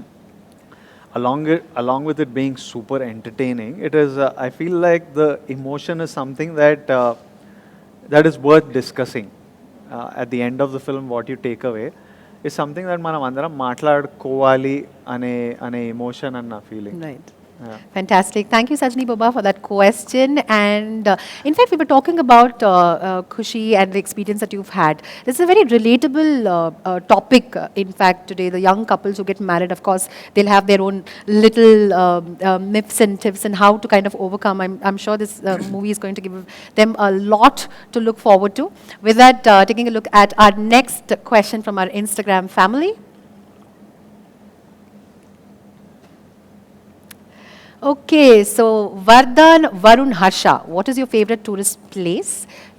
along with it being super entertaining, it is I feel like the emotion is something that that is worth discussing. At the end of the film, what you take away is something that manam andaram maatladukovali ane emotion and na feeling. Right. Fantastic. Thank you, Sajani Baba, for that question. And in fact, we were talking about Kushi and the experience that you've had. This is a very relatable topic, in fact, today. The young couples who get married, of course, they'll have their own little myths and tips and how to kind of overcome. I'm sure this movie is going to give them a lot to look forward to. With that, taking a look at our next question from our Instagram family. Okay, so Vardhan Varun Harsha, what is your favorite tourist place,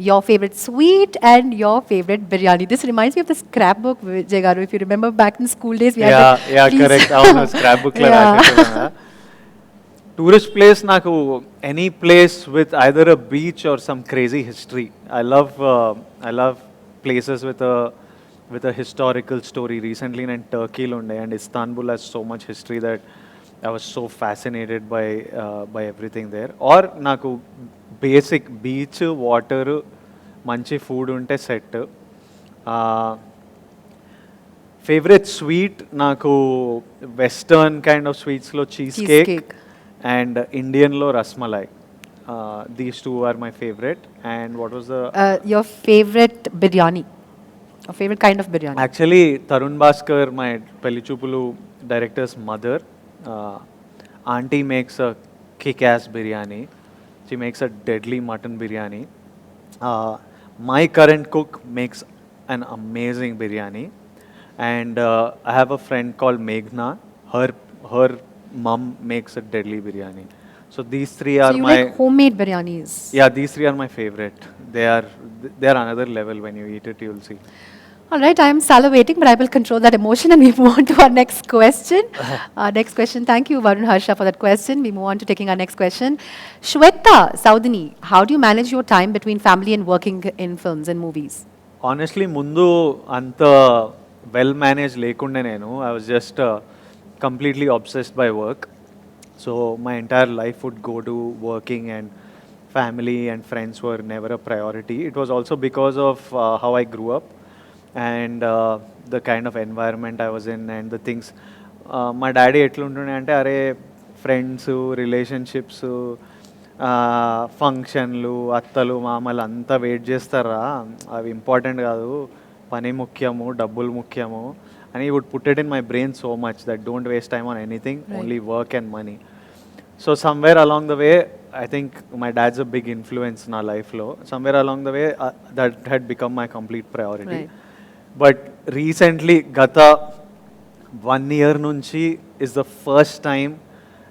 your favorite sweet, and your favorite biryani? This reminds me of the scrapbook, Vijay garu. If you remember back in school days, we had correct. Avunu scrapbook la raasesavana. Tourist place naku any place with either a beach or some crazy history. I love places with a historical story. Recently in Turkey unde, and Istanbul has so much history that I was so fascinated by everything there. Or naku basic beach, water, manchi food unte set. Favorite sweet naku western kind of sweets lo cheesecake and Indian lo rasmalai. These two are my favorite. And what was the your favorite biryani? Your favorite kind of biryani? Actually, Tarun Bhaskar, my Pelli Choopulu director's mother, auntie makes a kick-ass biryani. She makes a deadly mutton biryani. My current cook makes an amazing biryani. And I have a friend called Meghna. Her mom makes a deadly biryani. So these three are so you my like homemade biryanis? Yeah, these three are my favorite. They are another level. When you eat it, you'll see. All right, I am salivating, but I will control that emotion and we move on to our next question. Next question. Thank you, Varun Harsha, for that question. We move on to taking our next question. Shweta Saudini, how do you manage your time between family and working in films and movies? Honestly, mundu anta well managed lekunde nenu. I was just completely obsessed by work. So my entire life would go to working, and family and friends were never a priority. It was also because of how I grew up. And the kind of environment I was in and the things. My daddy ఎట్లుంటుండే అంటే అరే friends relationships ఫంక్షన్లు అత్తలు మామలు అంతా wait చేస్తారా అవి important కాదు పని ముఖ్యము డబ్బులు ముఖ్యము అని would put it in my brain so much that don't waste time on anything only work and money so somewhere along the way I think my dad's a big influence in our life lo. Somewhere along the way that had become my complete priority. Right. But recently, gata 1 year nunchi is the first time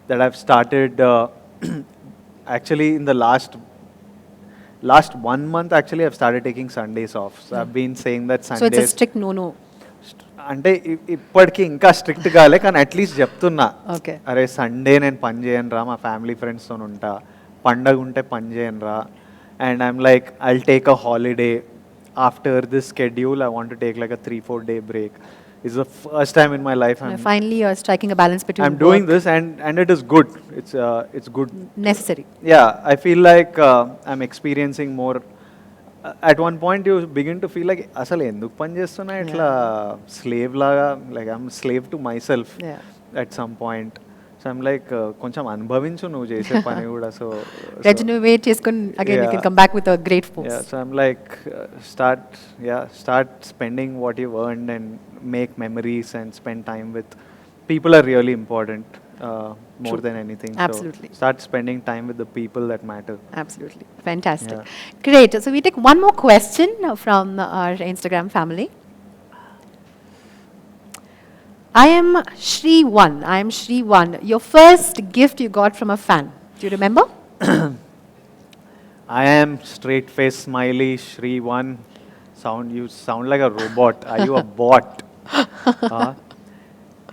that I've started, actually in the last 1 month, actually I've started taking Sundays off. So I've been saying that Sundays... So it's a strict no-no. అంటే ఇప్పటికీ ఇంకా strict కాలే కానీ at least చెప్తున్నా okay అరే Sunday నేను పని చేయను రా మా ఫ్యామిలీ ఫ్రెండ్స్తో ఉంటా పండగ ఉంటే పని చేయను రా and I'm like I'll take a holiday after this schedule I want to take like a 3-4 day break It's the first time in my life Finally, you're striking a balance between I'm doing work this, and it is good. It's good. necessary. Yeah, I feel like I'm experiencing more. At one point, you begin to feel like అసలు ఎందుకు పని చేస్తున్నా ఇట్లా slave లాగా, like I'm a slave to myself Yeah. at some point. So I'm like కొంచెం అనుభవించు నువ్వు చేసే పని కూడా. So Regenerate చేసుకొని again you can come back with a great force. yeah, so I'm like start spending what you've earned and make memories and spend time with people are really important more than anything. Absolutely. So start spending time with the people that matter. Absolutely. Fantastic. Great. So we take one more question from our Instagram family. I am Shri One. Your first gift you got from a fan. Do you remember? I am straight face smiley Shri One. You sound like a robot. Are you a bot?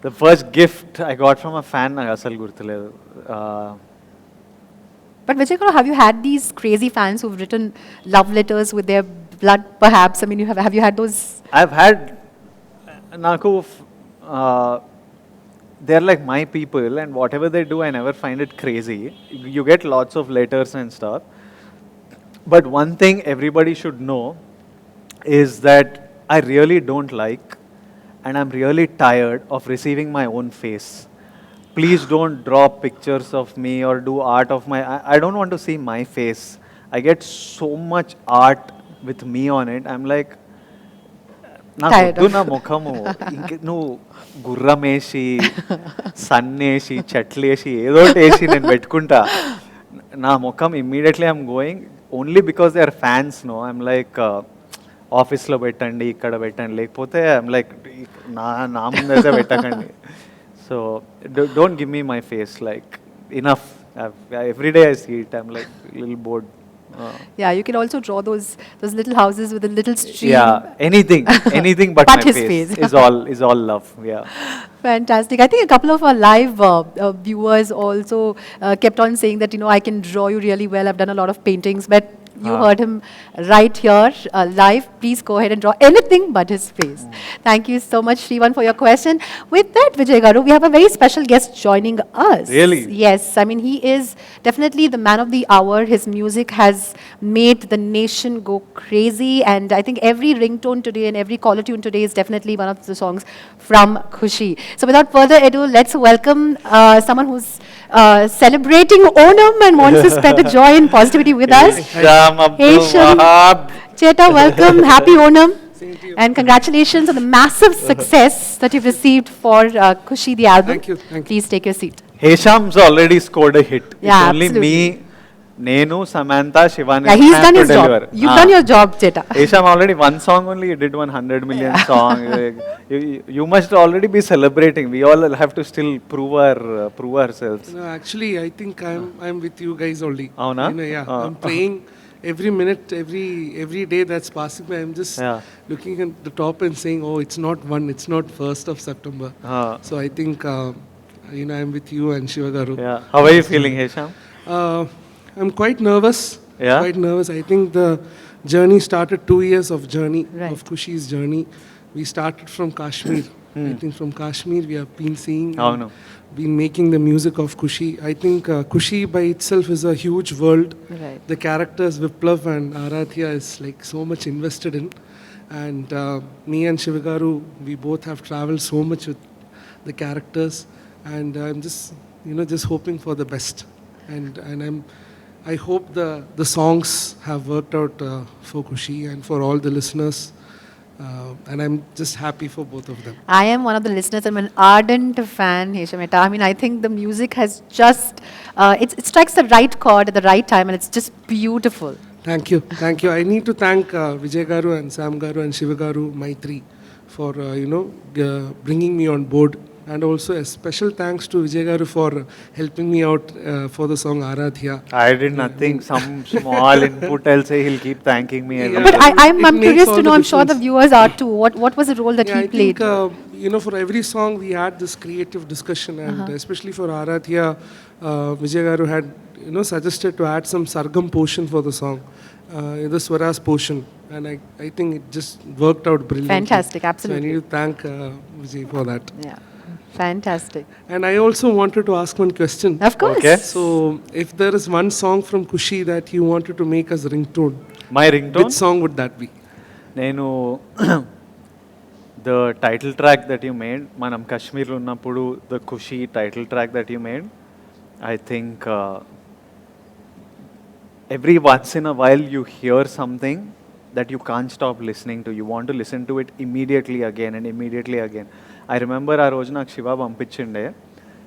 The first gift I got from a fan నాకు అసలు గుర్తులేదు. But Vijay, have you had these crazy fans who've written love letters with their blood, perhaps? I mean, have you had those? I've had నాకు they're like my people, and whatever they do I never find it crazy. You get lots of letters and stuff, but one thing everybody should know is that I really don't like, and I'm really tired of receiving my own face. Please don't draw pictures of me or do art of my I don't want to see my face. I get so much art with me on it. I'm like నా ముఖము ఇంక నువ్వు గుర్రమేసి సన్నేసి చెట్లేసి ఏదో వేసి నేను పెట్టుకుంటా. నా ముఖం immediately I'm going only because they are fans. No I'm like ఆఫీస్లో పెట్టండి, ఇక్కడ పెట్టండి, లేకపోతే ఐఎమ్ లైక్ నా ముందైతే పెట్టకండి. So don't give me my face, like enough. Every day I see it, I'm like little bored. Yeah, you can also draw those little houses with a little stream. Yeah, anything but my his face face. is all love. Yeah. Fantastic. I think a couple of our live viewers also kept on saying that, I can draw you really well. I've done a lot of paintings, but you heard him right here live. Please go ahead and draw anything but his face. Thank you so much, Shivan, for your question. With that, Vijay Garu, we have a very special guest joining us. Really? Yes. I mean, he is definitely the man of the hour. His music has made the nation go crazy. And I think every ringtone today and every caller tune today is definitely one of the songs from Kushi. So without further ado, let's welcome someone who's celebrating Onam and wants to spread the joy and positivity with us. heshamabdulwahab. Cheta, welcome. Happy Onam. And congratulations on the massive success that you've received for Kushi, the album. Thank you. Please take your seat. Hesham's already scored a hit. Yeah, It's only absolutely. me, Nenu, Samantha, Shiva. Yeah, he's have done to his deliver. job. You've done your job, Cheta. Hesham already one song only, you did 100 million song. You must already be celebrating. We all have to still prove ourselves. No, actually, I think I'm with you guys only. Avuna? Yeah, I'm praying every minute, every day that's passing by. I'm just looking at the top and saying, oh, it's not 1st of September. So I think I'm with you and Shiva Garu. Yeah. How are you feeling, Hesham? I'm quite nervous. Yeah? Quite nervous. I think the journey started 2 years of journey, Right. of Kushi's journey. We started from Kashmir. I think from Kashmir we have been seeing, Avunu. been making the music of Kushi. I think Kushi by itself is a huge world. Right. The characters Viplav and Aradhya is like so much invested in. And me and Shivigaru, we both have traveled so much with the characters. And I'm just hoping for the best. And I hope the songs have worked out for Kushi and for all the listeners. And I'm just happy for both of them. I am one of the listeners. I'm an ardent fan, Heshameta. I mean, I think the music has just, it strikes the right chord at the right time, and it's just beautiful. Thank you. I need to thank Vijay Garu and Sam Garu and Shiva Garu, my three, for bringing me on board. And also a special thanks to Vijay Garu for helping me out for the song Aradhya. I did nothing. Some small input. I'll say he'll keep thanking me. Yeah. But I'm It makes curious all to the know, I'm sure the difference. viewers are too. What was the role that Yeah, he I played? think, for every song we had this creative discussion, and especially for Aradhya, Vijay Garu had, suggested to add some sargam portion for the song. the Swara's portion, and I think it just worked out brilliantly. Fantastic, So I absolutely. need to thank Vijay for that. Yeah, fantastic. And I also wanted to ask one question. Of course. Okay. So, if there is one song from Kushi that you wanted to make as ringtone, My ringtone? which song would that be? Nenu the title track that you made, Manam Kashmir Unnappudu, the Kushi title track that you made, I think every once in a while you hear something that you can't stop listening to. You want to listen to it immediately again and immediately again. I remember ఆ రోజు నాకు Shiva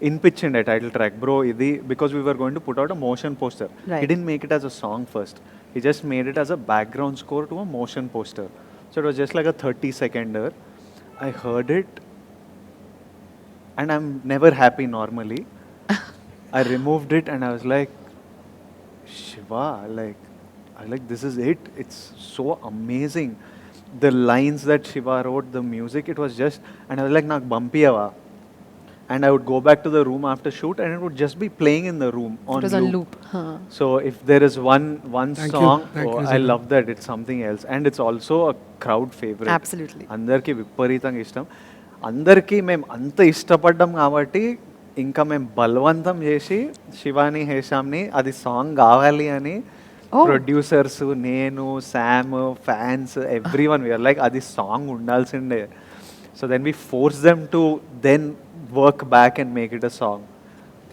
ఇన్పించిండే title track bro ఇది because we were going to put out a motion poster Right. He didn't make it as a song first he just made it as a background score to a motion poster so it was just like a 30-second. I heard it and I'm never happy normally. I removed it and I was like, Shiva, I like this is it. It's so amazing. The lines that Shiva wrote, the music, it was just, and I was like, nak bumpy ava. And I would go back to the room after shoot and it would just be playing in the room on It was on loop. Huh. So if there is one Thank you. song, Thank you, I Shiva. love that. It's something else. And it's also a crowd favorite. Absolutely. అందరికీ విపరీతంగా ఇష్టం. అందరికీ మేము అంత ఇష్టపడ్డాం కాబట్టి ఇంకా మేము బలవంతం చేసి శివాని హేషామ్ని అది సాంగ్ కావాలి అని Oh. ప్రొడ్యూసర్స్ నేను Sam fans every one we're like అది సాంగ్ ఉండాల్సిందే. So then we force them to then work back and make it a song.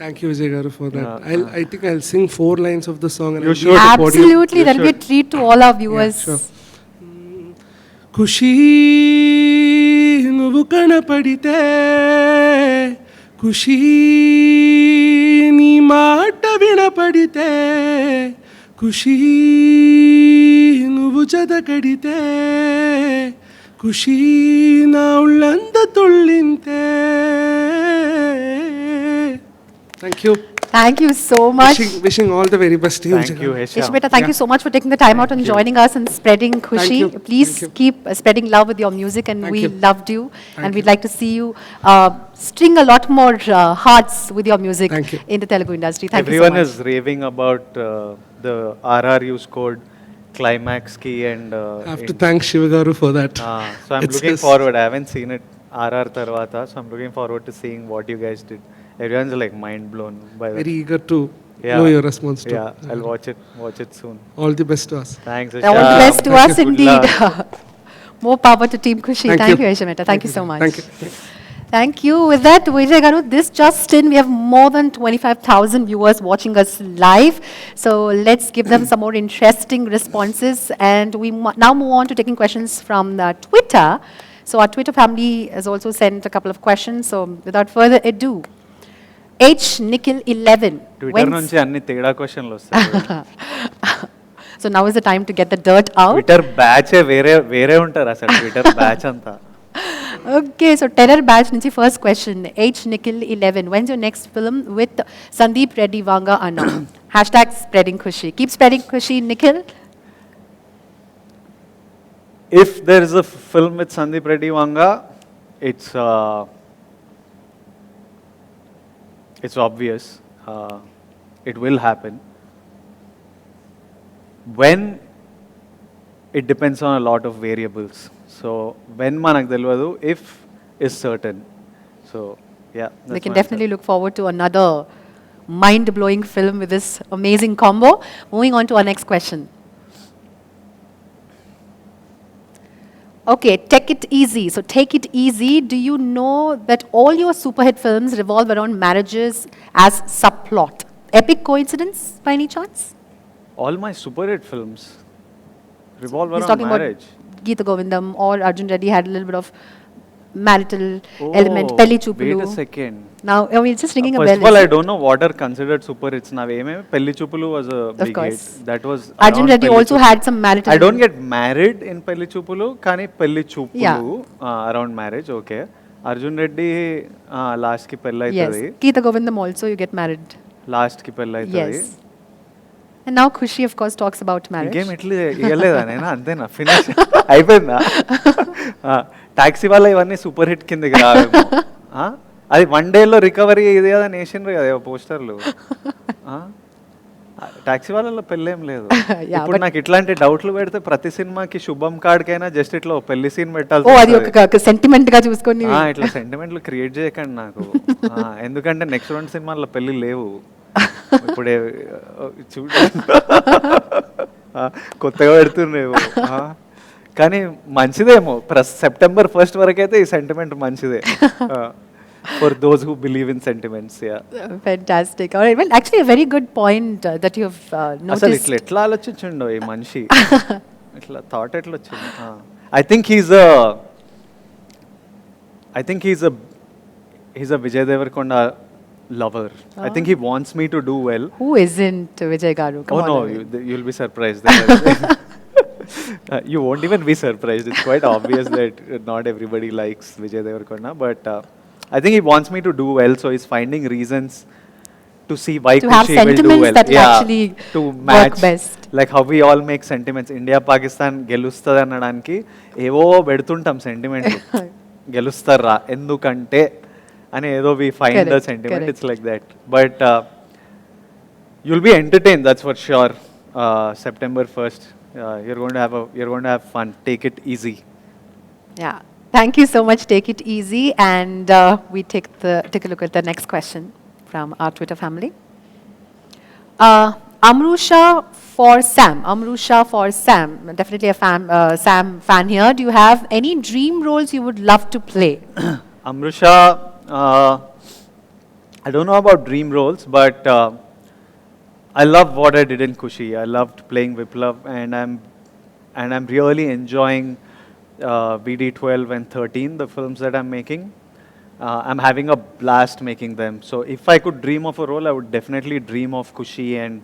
Thank you, Vijay Garu, for that. Yeah, I think I'll sing 4 lines of the song. And You I'll should. leave the podium. Absolutely, You that'll be a should. treat to all our viewers. sure. ఖుషీ నువ్వు కనపడితే ఖుషీ నీ మాట వినపడితే ఖుషీ నువ్వు జతకడితే ఖుషీ నా ఉళ్ళంత తుళ్ళింతే. Thank you. Thank you so much. Wishing all the very best to you. Thank you, Hesham. Ishmita, thank you so much for taking the time out and joining us and spreading Kushi. you. Please Thank you. keep spreading love with your music, and Thank we you. loved you. And Thank we'd like to see you string a lot more hearts with your music Thank you. in the Telugu industry. Thank Everyone you so much. is raving about the RR you scored, climax key and. I have to thank Shiva Garu for that. So I'm It's looking his- forward. I haven't seen it RR Tarvata, so I'm looking forward to seeing what you guys did. Everyone's like mind blown by that. Very eager to Yeah. know your response to. Yeah, I'll watch it soon. All the best to us. Thanks, All the Isham. best to Thank us you. indeed. Good More power to Team Kushi. Thank Thank you. you, Ishmita. Thank you so much. Thank you. Thank you. With that, Vijay Garu, this just in, we have more than 25,000 viewers watching us live. So let's give them some more interesting responses. And we now move on to taking questions from Twitter. So our Twitter family has also sent a couple of questions. So without further ado, H Nikhil 11. Twitter నుంచి అన్ని తేడా క్వశ్చన్లు వస్తాయి. So now is the time to get the dirt out. Twitter batch వేరే ఉంటారు అసలు Twitter batch అంతా. Okay, so Terror Batch Nunchi first question. H Nikhil 11. When's your next film with Sandeep Reddy Vanga Anna? Hashtag spreading Kushi. Keep spreading Kushi, Nikhil. If there is a film with Sandeep Reddy Vanga, it's obvious. It will happen. When, it depends on a lot of variables. So when manaku telvadu, if is certain. So yeah, We that's can my definitely look forward to another mind-blowing film with this amazing combo. Moving on to our next question. Okay, take it easy. So take it easy. Do you know that all your super hit films revolve around marriages as subplot? Epic coincidence by any chance? All my super hit films revolve He's around talking marriage. about Geeta Govindam or Arjun Reddy had a little bit of marital element. Pelli Chupulu. Wait a second. Now, I mean, it's just ringing a First bell. of all, I isn't it? don't know what are considered super hits now. Pelli Chupulu was a Of big course. hit. That was Arjun around Reddy Pelli also Chupulu. had some marital. I don't get married in Pelli Chupulu, kani Pelli Chupulu Yeah. around marriage, okay. Arjun Reddy last ki pelli Yes. aitadi. Geeta Govindam also, you get married. Last ki pelli aitadi. Yes. And now Kushi, of course, talks about marriage. ఇంకేం ఇట్లా ఇవ్వలేదా నేను అంతేనా finish అయిపోయిందా? Taxi వల్ల ఇవన్నీ super hit కిందకి రావేమో. అది 1 డేలో రికవరీ ఇది కదా నేషన్ కదా పోస్టర్లు. టాక్సీ వాళ్ళలో పెళ్ళేం లేదు. Yeah, ఇప్పుడు but- నాకు ఇట్లాంటి డౌట్లు పెడితే ప్రతి సినిమాకి శుభం కార్డ్కైనా జస్ట్ ఇట్లా ఓ పెళ్లి సీన్ ఓ పెట్టాల్సి అది వస్తది. ఒక సెంటిమెంట్ గా చూసుకొని ఇట్లా సెంటిమెంట్లు క్రియేట్ చేయకండి నాకు. ఎందుకంటే నెక్స్ట్ 2 సినిమాల్లో పెళ్లి లేవు. ఇప్పుడే చూడ కొత్తగా పెడుతున్నాయేమో. కానీ మంచిదేమో. సెప్టెంబర్ 1st వరకైతే ఈ సెంటిమెంట్ మంచిదే. For those who believe in sentiments. fantastic. All right, well actually a very good point that you have అసలు noticed. ఇట్లా ఎట్లా ఆలోచించిండో ఈ మనిషి. ఇట్లా థాట్ ఎట్లా వచ్చింది. I think he's a Vijay Devarakonda lover. I think he wants me to do well. Who isn't Vijay garu? Come Oh on. no, you'll be surprised. You won't even be surprised. It's quite obvious that not everybody likes Vijay Devarakonda, but I think he wants me to do well, so he's finding reasons to see why To have Kushi will do sentiments well. that will actually to work match best. like how we all make sentiments. India Pakistan గెలుస్తుంది అనడానికి ఏవో పెడుతుంటాం sentiment. గెలుస్తారా ఎందుకంటే అని ఏదో we find the Correct, sentiment. correct. It's like that. But you'll be entertained, that's for sure. September 1st. You're going to have fun. Take it easy. Yeah. Thank you so much. Take it easy, and we take a look at the next question from our Twitter family. Amrusha for Sam. Amrusha for Sam. Definitely a Sam fan here. Do you have any dream roles you would love to play? Amrusha, I don't know about dream roles, but I love what I did in Kushi. I loved playing Viplav, and I'm really enjoying VD12 and 13, the films that I'm making. I'm having a blast making them. So if I could dream of a role, I would definitely dream of Kushi and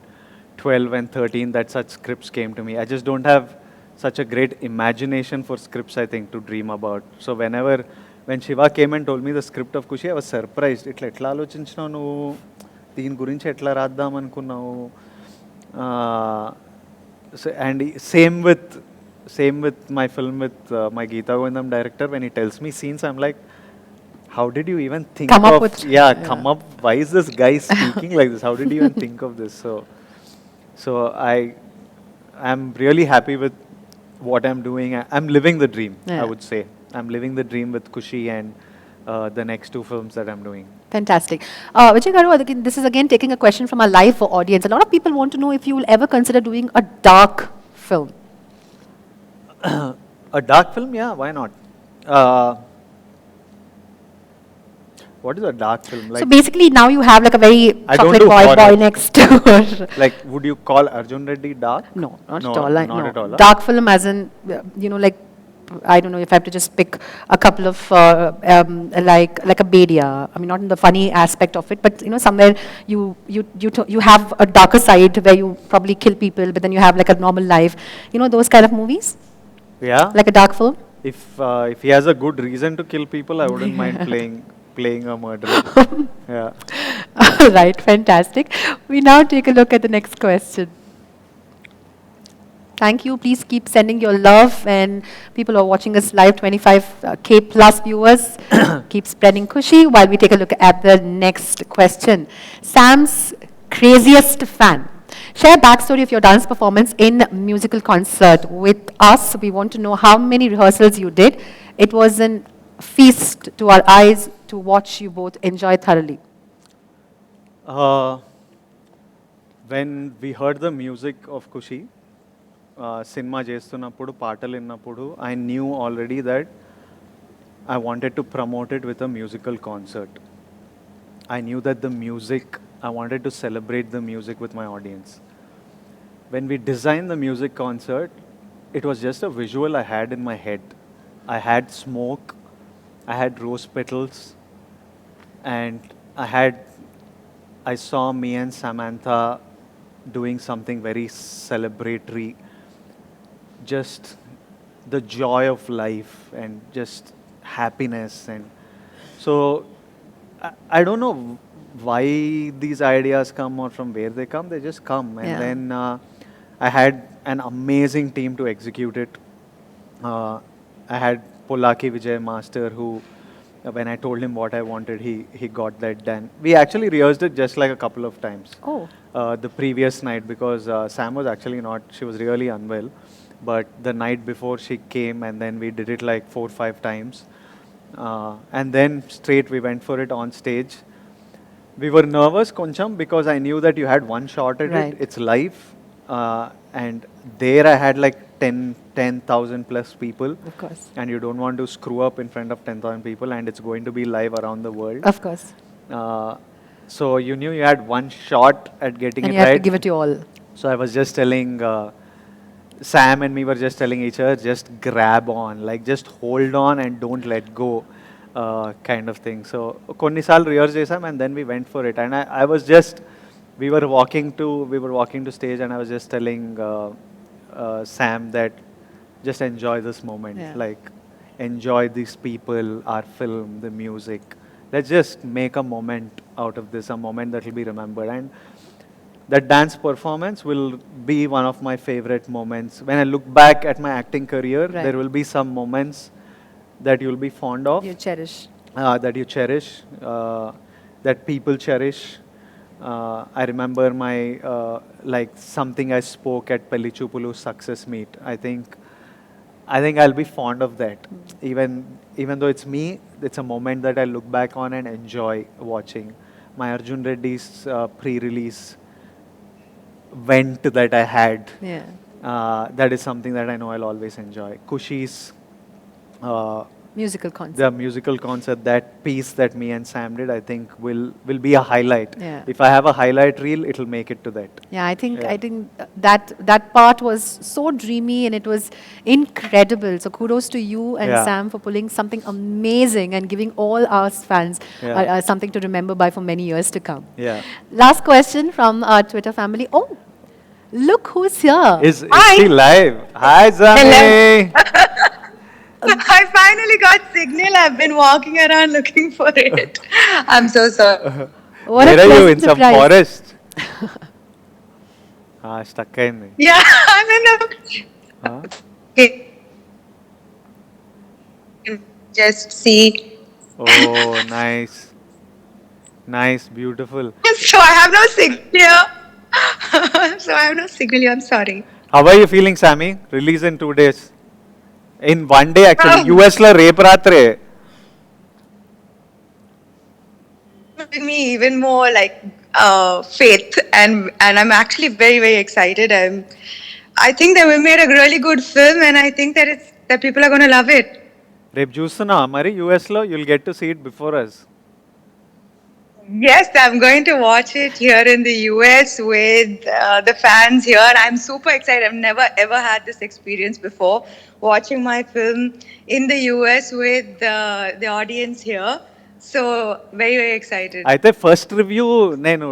12 and 13, that such scripts came to me. I just don't have such a great imagination for scripts, I think, to dream about. So when Shiva came and told me the script of Kushi, I was surprised. ఇట్లా ఎట్లా ఆలోచించినావు నువ్వు, దీని గురించి ఎట్లా రాద్దాం అనుకున్నావు. And same with my film with my Geeta Govindam director. When he tells me scenes, I'm like, how did you even think Come up of with- come up, why is this guy speaking like this? How did you even think of this? So I'm really happy with what I'm doing. I'm living the dream, I Yeah. would say. I'm living the dream with Kushi and the next 2 films that I'm doing. Fantastic. Vijay garu, this is again taking a question from our live audience. A lot of people want to know if you will ever consider doing a dark film. A dark film? Yeah, why not? What is a dark film? So basically now you have like a very I don't chocolate do boy horror. next door. Like, would you call Arjun Reddy dark? No, not No, at all. not No. at all, huh? Dark film as in, like, I don't know if I have to just pick a couple of, like a Bedia. I mean, not in the funny aspect of it, but, somewhere you have a darker side where you probably kill people, but then you have like a normal life. Those kind of movies? Yeah. Like a dark film? If he has a good reason to kill people, I wouldn't mind playing a murderer. Yeah. All right, fantastic. We now take a look at the next question. Thank you. Please keep sending your love, and people who are watching us live, 25K plus viewers, keep spreading Kushi while we take a look at the next question. Sam's craziest fan. Share backstory of your dance performance in musical concert with us. We want to know how many rehearsals you did. It was an feast to our eyes to watch you both enjoy thoroughly. When we heard the music of Kushi, cinema చేస్తున్నప్పుడు పాటలు విన్నప్పుడు I knew already that I wanted to promote it with a musical concert. I knew that the music, I wanted to celebrate the music with my audience. When we designed the music concert, it was just a visual I had in my head. I had smoke, I had rose petals, and I saw me and Samantha doing something very celebratory, just the joy of life and just happiness. And so I don't know why these ideas come or from where they come, they just come. And Yeah. then I had an amazing team to execute it. I had Polaki Vijay Master, who when I told him what I wanted, he got that done. We actually rehearsed it just like a couple of times. Oh. The previous night, because Sam was actually not, she was really unwell. But the night before she came, and then we did it like 4-5 times. And then straight we went for it on stage. We were nervous, Koncham, because I knew that you had one shot at Right. it. It's live. And there I had like 10,000 plus people. Of course. And you don't want to screw up in front of 10,000 people, and it's going to be live around the world. Of course. So you knew you had one shot at getting And it you have right. to give it your all. So I was just telling Sam and me were just telling each other, just grab on, like just hold on and don't let go, kind of thing. So konnisal rehearse chesam, and then we went for it. And I was just, we were walking to stage, and I was just telling Sam that just enjoy this moment, Yeah. like enjoy these people, our film, the music. Let's just make a moment out of this, a moment that will be remembered. And that dance performance will be one of my favorite moments. When I look back at my acting career, Right. there will be some moments that you'll be fond of, You cherish. that you cherish, that people cherish. I remember my, like something I spoke at Pellichupulu's success meet. I think I'll be fond of that. Even though it's me, it's a moment that I look back on and enjoy watching. My Arjun Reddy's pre-release vent that I had, Yeah. that is something that I know I'll always enjoy. Kushi's, Musical concert. the musical concert, that piece that me and Sam did, I think will be a highlight. Yeah. If I have a highlight reel, it'll make it to that. Yeah, I think Yeah. that part was so dreamy and it was incredible. So kudos to you and Yeah. Sam for pulling something amazing and giving all our fans Yeah. something to remember by for many years to come. Yeah. Last question from our Twitter family. Oh, look who's here. Is Hi. she live? Hi, Zami. I finally got signal. I've been walking around looking for it. I'm so sorry. What a Where are you? pleasant In some surprise. forest? Stuck in me. Yeah, I'm in a. Huh? Okay. Just see. Oh, nice. Nice, beautiful. So I have no signal. So I have no signal. I'm sorry. How are you feeling, Sammy? Release in 2 days. In 1 day, actually. Um, US la rape ratre. Giving me even more like faith, and I'm actually very very excited. I think that we made a really good film, and I think that people are going to love it. Rape చూస్తున్నావా మరి US లో? You'll get to see it before us. Yes, I'm going to watch it here in the US with the fans here. I'm super excited. I've never ever had this experience before, watching my film in the US with the audience here. So very very excited. అయితే first review నేను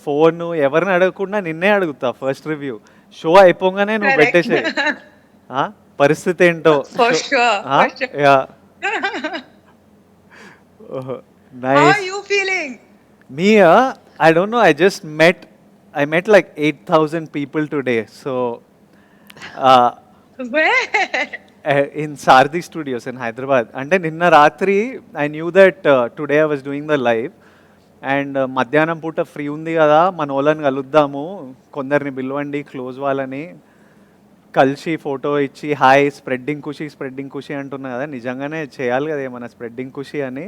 phone ఎవరిని అడగకుండా నిన్నే అడుగుతా. First review show అయిపోగానే నువ్వు Correct. పెట్టేసే పరిస్థితి ఏంటో. For sure, for sure. Yeah How are nice. you feeling? Me, I don't know. I met like 8,000 people today. So, Where? in Sardi Studios in Hyderabad. And then ninna ratri, I knew that today I was doing the live. And మధ్యాహ్నం పూట free ఉంది కదా, మన వాళ్ళని కలుద్దాము, కొందరిని పిలవండి close వాళ్ళని, కలిసి ఫోటో ఇచ్చి హాయ్ స్ప్రెడ్డింగ్ ఖుషి అంటున్నా కదా, నిజంగానే చేయాలి కదా ఏమన్నా స్ప్రెడ్డింగ్ ఖుషి అని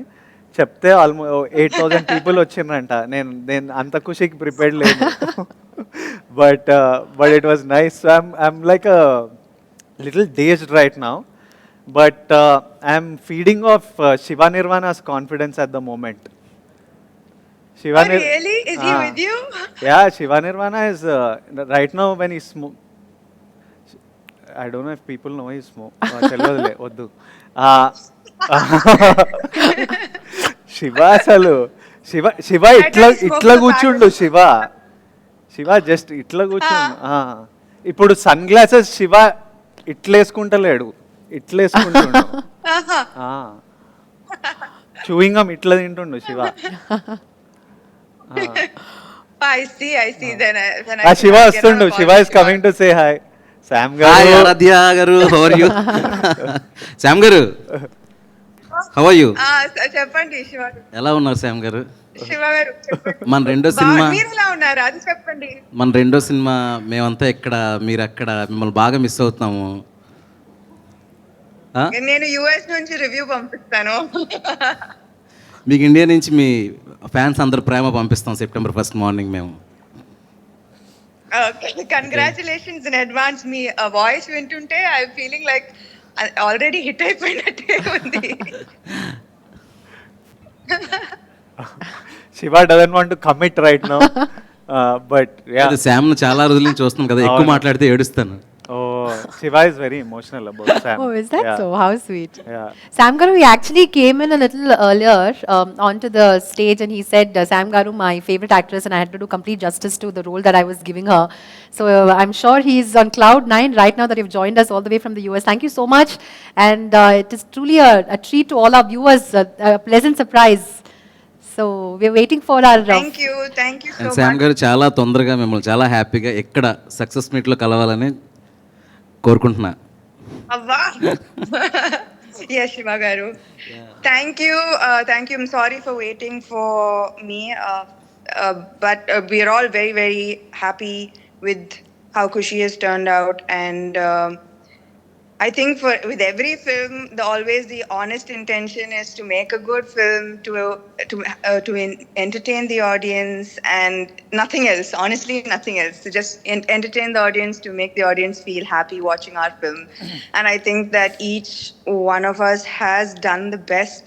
చెప్తే ఆల్మోస్ట్ 8,000 పీపుల్ వచ్చిండ్రంట. నేను అంత ఖుషికి ప్రిపేర్డ్ లేదు. But it was nice. I'm like a little dazed right now, but I'm feeding off Shiva Nirvana's confidence at the moment. Oh, really? Is he with you? Yeah, Shiva Nirvana is right now when he smoke. I don't know if people know he smoke. తెలియదులే, వద్దు. శివ అసలు శివ ఇట్లా కూర్చుండు. Shiva just ఇట్లా కూర్చుండు. ఇప్పుడు sunglasses Shiva ఇట్లేసుకుంటలేడు, ఇట్లేసుకుంటుండు. చూయింగ్ గమ్ ఇట్లా తింటుండు Shiva. I see. Then Shiva వస్తుండు. Shiva is coming to say hi. Sam hi garu. Aaradhya garu, how are you? Sam garu, how are you? చెప్పండి శివ గారు. ఎలా ఉన్నారు శ్యామ్ గారు? శివ గారు చెప్పండి. మన రెండో సినిమా మీరు ఎలా ఉన్నారు అది చెప్పండి. మన రెండో సినిమా మేమంతా ఎక్కడ మీరు అక్కడ మిమ్మల్ని బాగా మిస్ అవుతున్నాము. ఆ? నేను యుఎస్ నుంచి రివ్యూ పంపిస్తాను. మీకు ఇండియా నుంచి మీ ఫ్యాన్స్ అందరు ప్రేమ పంపిస్తాం September 1st మార్నింగ్ మేము. Congratulations in advance. మీ వాయిస్ వింటుంటే I feeling like already hit అయిపోయినట్టే ఉంది. Shiva doesn't want to commit right now, but yeah. అది శామ్ను చాలా రోజుల నుంచి చూస్తున్నాం కదా, ఎక్కువ మాట్లాడితే ఏడుస్తాను. Oh, Shiva is very emotional about Sam. Oh, is that Yeah. so? How sweet. Yeah. Sam Garu, he actually came in a little earlier onto the stage and he said, Sam Garu, my favorite actress, and I had to do complete justice to the role that I was giving her. So I'm sure he's on cloud 9 right now that you've joined us all the way from the US. Thank you so much. And it is truly a treat to all our viewers, a pleasant surprise. So we're waiting for our... thank you so Sam much. గారు చాలా తొందరగా మిమ్మల్ని చాలా హ్యాపీగా ఎక్కడ success మీట్లో కలవాలని కోరుకుంటున్నా. అవ్వా. Yes, Shiva garu. Thank you. I'm sorry for waiting for me, but we are all very, very happy with how Kushi has turned out, and I think with every film, always the honest intention is to make a good film, to entertain the audience, and nothing else. Honestly, nothing else. To just entertain the audience, to make the audience feel happy watching our film. And I think that each one of us has done the best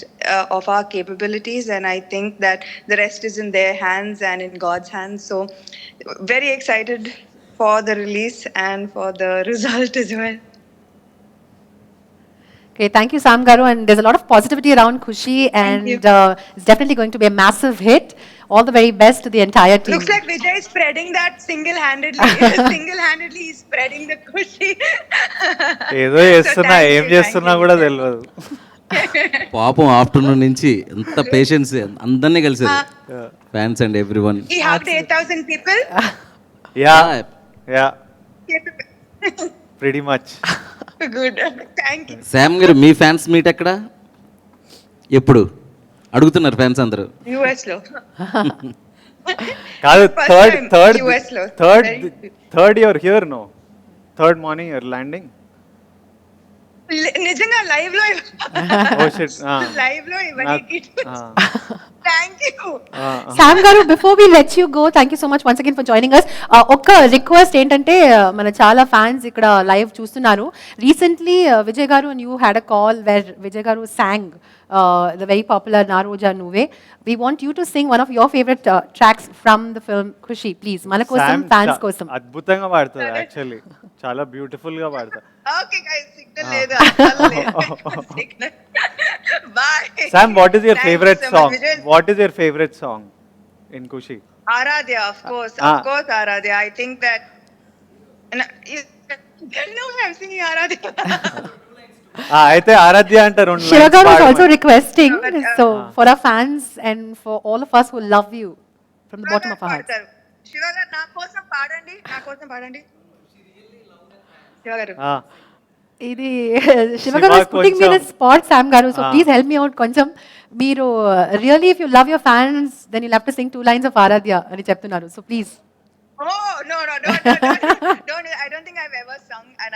of our capabilities, and I think that the rest is in their hands and in God's hands. So, very excited for the release and for the result as well. Okay, thank you, Sam Garu. And there's a lot of positivity around Kushi, and it's definitely going to be a massive hit. All the very best to the entire team. Looks like Vijay is spreading that single-handedly. Single-handedly, he's spreading the Kushi. ఏదో చేస్తున్నా, ఏం చేస్తున్నా కూడా తెలియదు. పాపం afternoon నుంచి ఎంత patience, అందరినీ కలిసారు fans and everyone. He hugged 8,000 people. Yeah, pretty much. Good. Thank you. Sam గారు, మీ ఫ్యాన్స్ మీట్ ఎక్కడ, ఎప్పుడు అడుగుతున్నారు ఫ్యాన్స్ అందరూ? US లో. కాదు, US లో. Third you're here, no? Third morning you're landing? నిజంగా లైవ్ లో. Oh shit. లైవ్ లో ఇవన్నీ. Thank you. Sam Garu, before we let you go, thank you so much once again for joining us. ఒక్క request ఏంటంటే, మన చాలా fans ఇక్కడ live చూస్తున్నారు. రీసెంట్లీ విజయ్ గారు and you had a call where Vijay గారు sang the very popular Na Roja Nuve. We want you to sing one of your favorite tracks from the film Kushi, please. మన కోసం, fans కోసం. అద్భుతంగా పాడుతుంది actually, చాలా beautiful గా పాడుతుంది. Okay guys, signal లేదు, అసలు లేదు signal. Bye. Sam, what is your Thank favorite you so song? much, Vijay. What is your favorite song in Kushi? Aradhya, of course, Aradhya. I think that, and no, I'm singing Aradhya. అయితే ఆరాధ్య అంటే రెండు Shiva Garu is lines also పాడమని. requesting, so for our fans and for all of us who love you from the bottom of our hearts. Shiva garu, నా కోసం పాడండి. Shiva garu. ఇది Shiva Garu is putting me in a spot, Sam Garu, so please help me out కొంచెం. మీరు really, if you love your fans, then you'll have to sing 2 lines of Aradhya అని చెప్తున్నారు, so please. Oh, no, don't. I don't think I've ever sung, and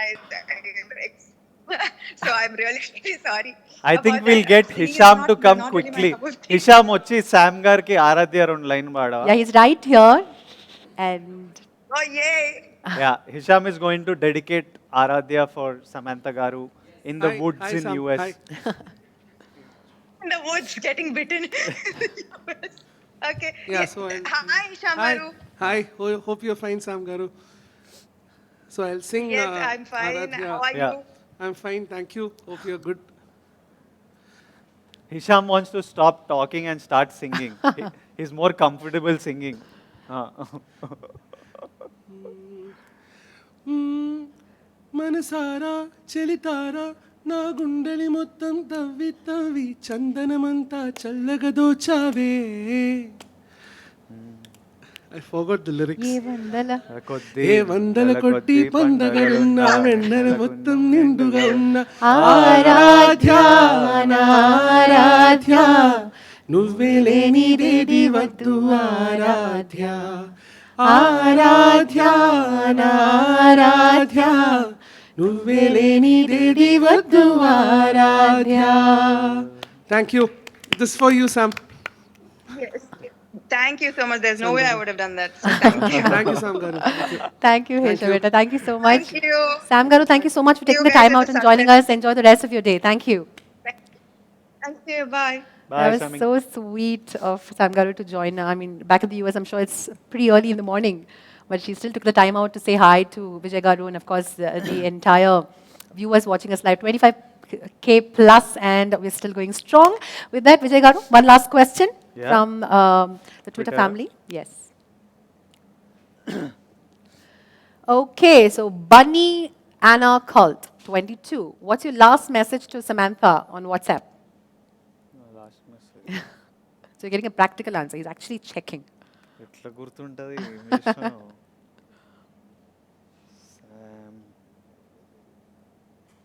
so I'm really sorry. I think about we'll that. get Singing is Hisham to not come really my quickly. cup of tea. Hisham వచ్చి Sam గారికి ఆరాధ్య రెండు line పాడవా? Yeah, he's right here, and Oh, yay. Yeah, Hisham is going to dedicate Aradhya for Samantha garu in the woods in Sam. US. Hi. In the woods, getting bitten. Okay. Yeah, so Hi, Hisham garu. Hi. Hope you're fine, Sam Garu. So I'll sing. Yes, I'm fine. Aradhya. How are Yeah. you? I'm fine, thank you. Hope you're good. Hisham wants to stop talking and start singing. He's more comfortable singing. మనసారా చెలితారా నా గుండెలి మొత్తం తవ్వి తవ్వి చందనమంతా చల్లగా దోచావే. I forgot the lyrics. ఏ వందల కొద్ది ఏ వందల కొట్టి పండగలున్నా వెన్నెల మొత్తం నిండుగా ఉన్న ఆరాధ్య ఆరాధ్య నువ్వే లేనిదేది వద్దు ఆరాధ్య ఆరాధ్య ఆరాధ్య నువ్వే లేనిదేది వద్దు ఆరాధ్య. Thank you. This for you, Sam. Yes. Thank you so much. There's no way I would have done that. So thank you. Thank you, Sam Garu. Thank you. Thank you, Heshamabdulwahab. Thank you so much. Thank you. Sam Garu, thank you so much for See taking you the guys time at out the and joining sunset. us. Enjoy the rest of your day. Thank you. Thank you. Bye. Bye, That was Sami. so sweet of Sam Garu to join. I mean, back in the US, I'm sure it's pretty early in the morning, but she still took the time out to say hi to Vijay Garu and, of course, the entire viewers watching us live, 25K plus, and we're still going strong. With that, Vijay Garu, one last question Yeah. from the Twitter Twitter. family. Yes. Okay, so Bunny Anna Cult, 22. What's your last message to Samantha on WhatsApp? Last message. So you're getting a practical answer. He's actually checking. ఎట్లా గుర్తుంటుంది ఇంగ్లీష్లో?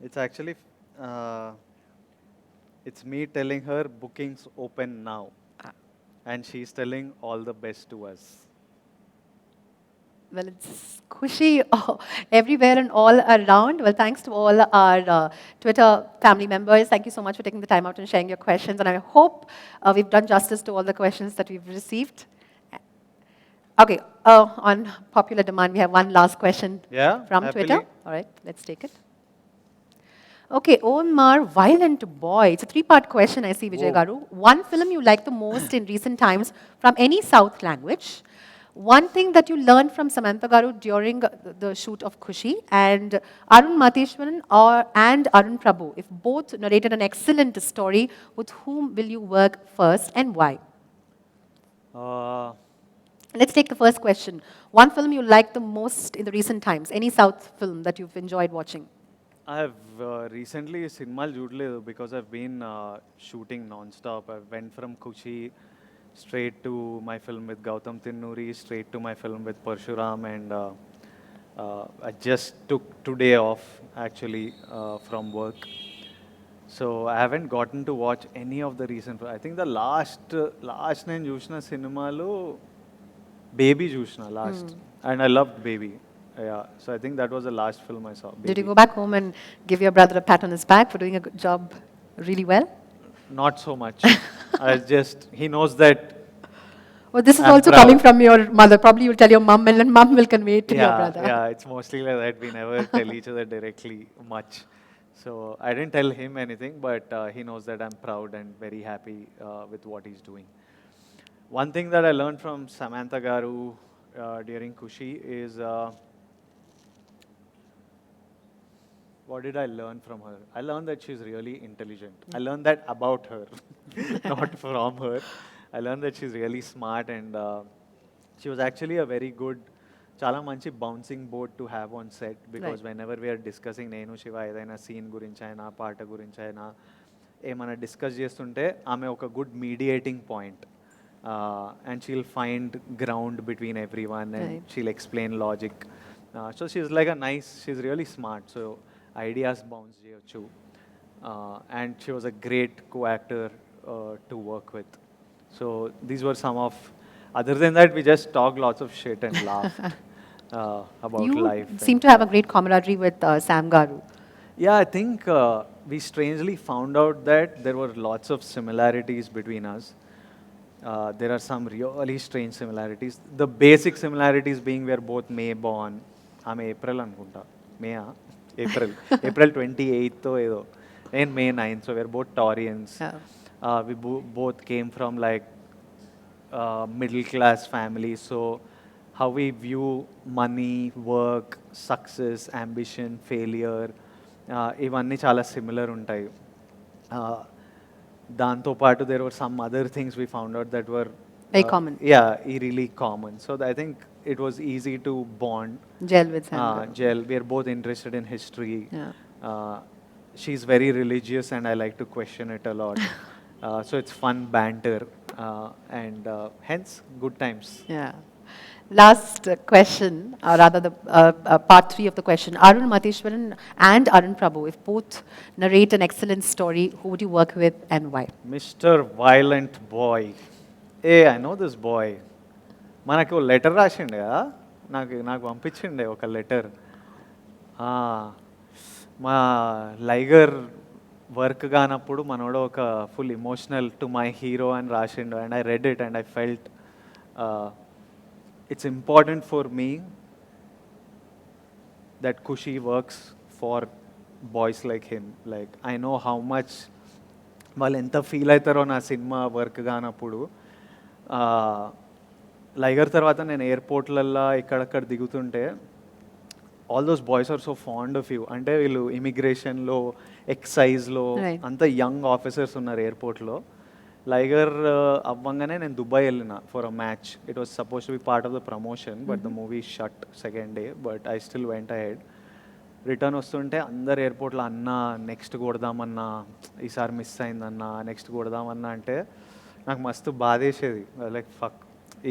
It's actually it's me telling her bookings open now, and she's telling all the best to us. Well, it's Kushi everywhere and all around. Well, thanks to all our Twitter family members. Thank you so much for taking the time out and sharing your questions. And I hope we've done justice to all the questions that we've received. Okay, on popular demand, we have one last question Yeah, from happily. Twitter. All right, let's take it. Okay, Omar, Violent Boy. It's a three-part question, I see, Vijay Whoa. Garu. One film you like the most in recent times from any South language. One thing that you learned from Samantha Garu during the shoot of Kushi, and Arun Mateshwaran and Arun Prabhu, if both narrated an excellent story, with whom will you work first and why? Uh, Let's take the first question. One film you like the most in the recent times, any South film that you've enjoyed watching? I have recently cinema చూడలేదు because I've been shooting non-stop. I went from Kushi straight to my film with Gautam Tinnuri, straight to my film with Parshuram, and I just took today off actually from work. So I haven't gotten to watch any of the recent. I think the last నేను చూసిన సినిమాలో Baby చూసిన last, and I loved Baby. Yeah, so I think that was the last film I saw. Did you Baby. go back home and give your brother a pat on his back for doing a good job really well? Not so much. He knows that. Well, this is I'm also proud. coming from your mother. Probably you'll tell your mum, and then mum will convey it to your brother. Yeah, it's mostly like that. We never tell each other directly much. So I didn't tell him anything, but he knows that I'm proud and very happy with what he's doing. One thing that I learned from Samantha Garu during Kushi is what did I learn from her? I learned that she's really intelligent. I learned that about her, not from her. I learned that she's really smart, and she was actually a very good, చాలా మంచి bouncing board to have on set because whenever we're discussing నేను శివ ఏదైనా scene గురించి అయినా పాట గురించి అయినా ఏమైనా డిస్కస్ చేస్తుంటే ఆమె ఒక good mediating point and she'll find ground between every one and she'll explain logic so she's like a nice she's really smart so ideas bounce చేయొచ్చు and she was a great co actor to work with so these were some of other than that, we just talked lots of shit and laughed about You life. seem to have a great camaraderie with Sam Garu. Yeah, I think we strangely found out that there were lots of similarities between us. There are some really strange similarities. The basic similarities being we are both May born. I'm April anukunta. May April. April 28th edo. And May 9th. So we are both Taurians. We both came from like middle class family, so how we view money, work, success, ambition, failure, ఇవన్నీ చాలా similar ఉంటాయి దాంతోపాటు there were some other things we found out that were Very common. Yeah, really common. So I think it was easy to bond. Gel with Sam Garu. Gel. We are both interested in history. Yeah. She's very religious and I like to question it a lot. So it's fun banter and hence good times. Yeah. Last question, or rather the part 3 of the question. Arun Mateshwaran and Arun Prabhu, if both narrate an excellent story, who would you work with and why? Mr. Violent Boy. Hey, I know this boy. మనకు letter రాసిండే కదా, నాకు పంపించిండే ఒక letter. మా లైగర్ work కానప్పుడు మనోడు ఒక full emotional to my hero అని రాసిండు. And I read it and I felt it's important for me that Kushi works for boys like him. Like, I know how much వాళ్ళు ఎంత ఫీల్ అవుతారో నా సినిమా వర్క్ కానప్పుడు. లైగర్ తర్వాత నేను ఎయిర్పోర్ట్లల్లో ఇక్కడక్కడ దిగుతుంటే all those boys are so fond of you. అంటే వీళ్ళు ఇమిగ్రేషన్లో, ఎక్సైజ్లో అంత యంగ్ ఆఫీసర్స్ ఉన్నారు ఎయిర్పోర్ట్లో. లైగర్ అవ్వంగానే నేను దుబాయ్ వెళ్ళిన for a match. It was suppose to be part of the promotion, but the movie shut second day, but I still vent ahead. Return వస్తుంటే అందరు ఎయిర్పోర్ట్లో అన్నా నెక్స్ట్ కొడదామన్నా, ఈసారి మిస్ అయిందన్నా, నెక్స్ట్ కొడదామన్నా అంటే నాకు మస్తు బాధేసేది. లైక్ ఫక్,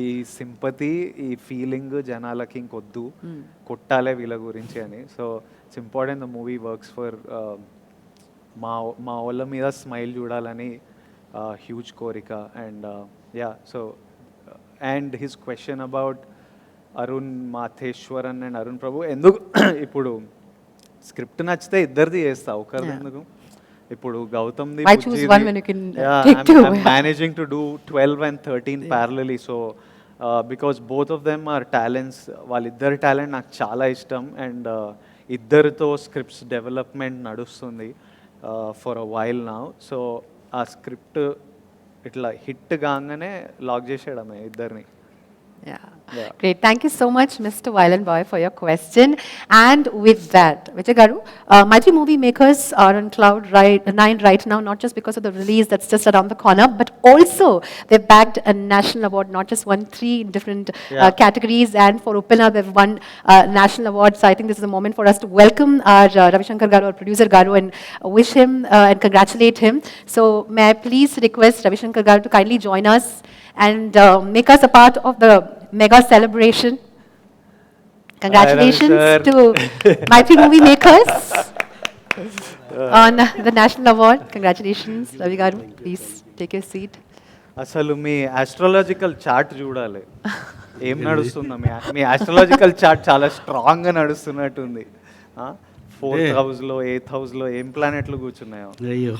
ఈ సింపతి, ఈ ఫీలింగ్ జనాలకి ఇంకొద్దు, కొట్టాలే వీళ్ళ గురించి అని. So it's important the movie works for మా వాళ్ళ మీద స్మైల్ చూడాలని huge korika. And yeah, so and his question about Arun Matheshwaran and Arun Prabhu, ఎందుకు ఇప్పుడు స్క్రిప్ట్ నచ్చితే ఇద్దరిది చేస్తా, ఒకరిది ఎందుకు? ఇప్పుడు గౌతమ్ది managing to do 12 and 13 parallelly, so because both of them are talents. వాళ్ళిద్దరి టాలెంట్ నాకు చాలా ఇష్టం. అండ్ ఇద్దరితో స్క్రిప్ట్స్ డెవలప్మెంట్ నడుస్తుంది for a while now. So ఆ స్క్రిప్ట్ ఇట్లా హిట్ కాగానే లాక్ చేసేయడమే ఇద్దరిని. Yeah. Great. Thank you so much, Mr. Violent Boy, for your question. And with that, Vijay Garu, Maitri movie makers are on cloud 9 right now, not just because of the release that's just around the corner, but also they've bagged a national award, not just one, 3 different categories. And for Upina, they've won national awards. So I think this is a moment for us to welcome our Ravi Shankar Garu, our producer Garu, and wish him and congratulate him. So may I please request Ravi Shankar Garu to kindly join us and make us a part of the mega celebration. Congratulations to Maitri movie makers on the national award. Congratulations, Ravi Garu. Please take your seat. అసలు మీ astrological chart చూడాలి, ఏం నడుస్తుందో. మీ astrological chart చాలా స్ట్రాంగ్గా నడుస్తున్నట్టుంది. 4th హౌస్లో, 8th హౌస్లో ఏం ప్లానెట్లు కూర్చున్నాయో. అయ్యో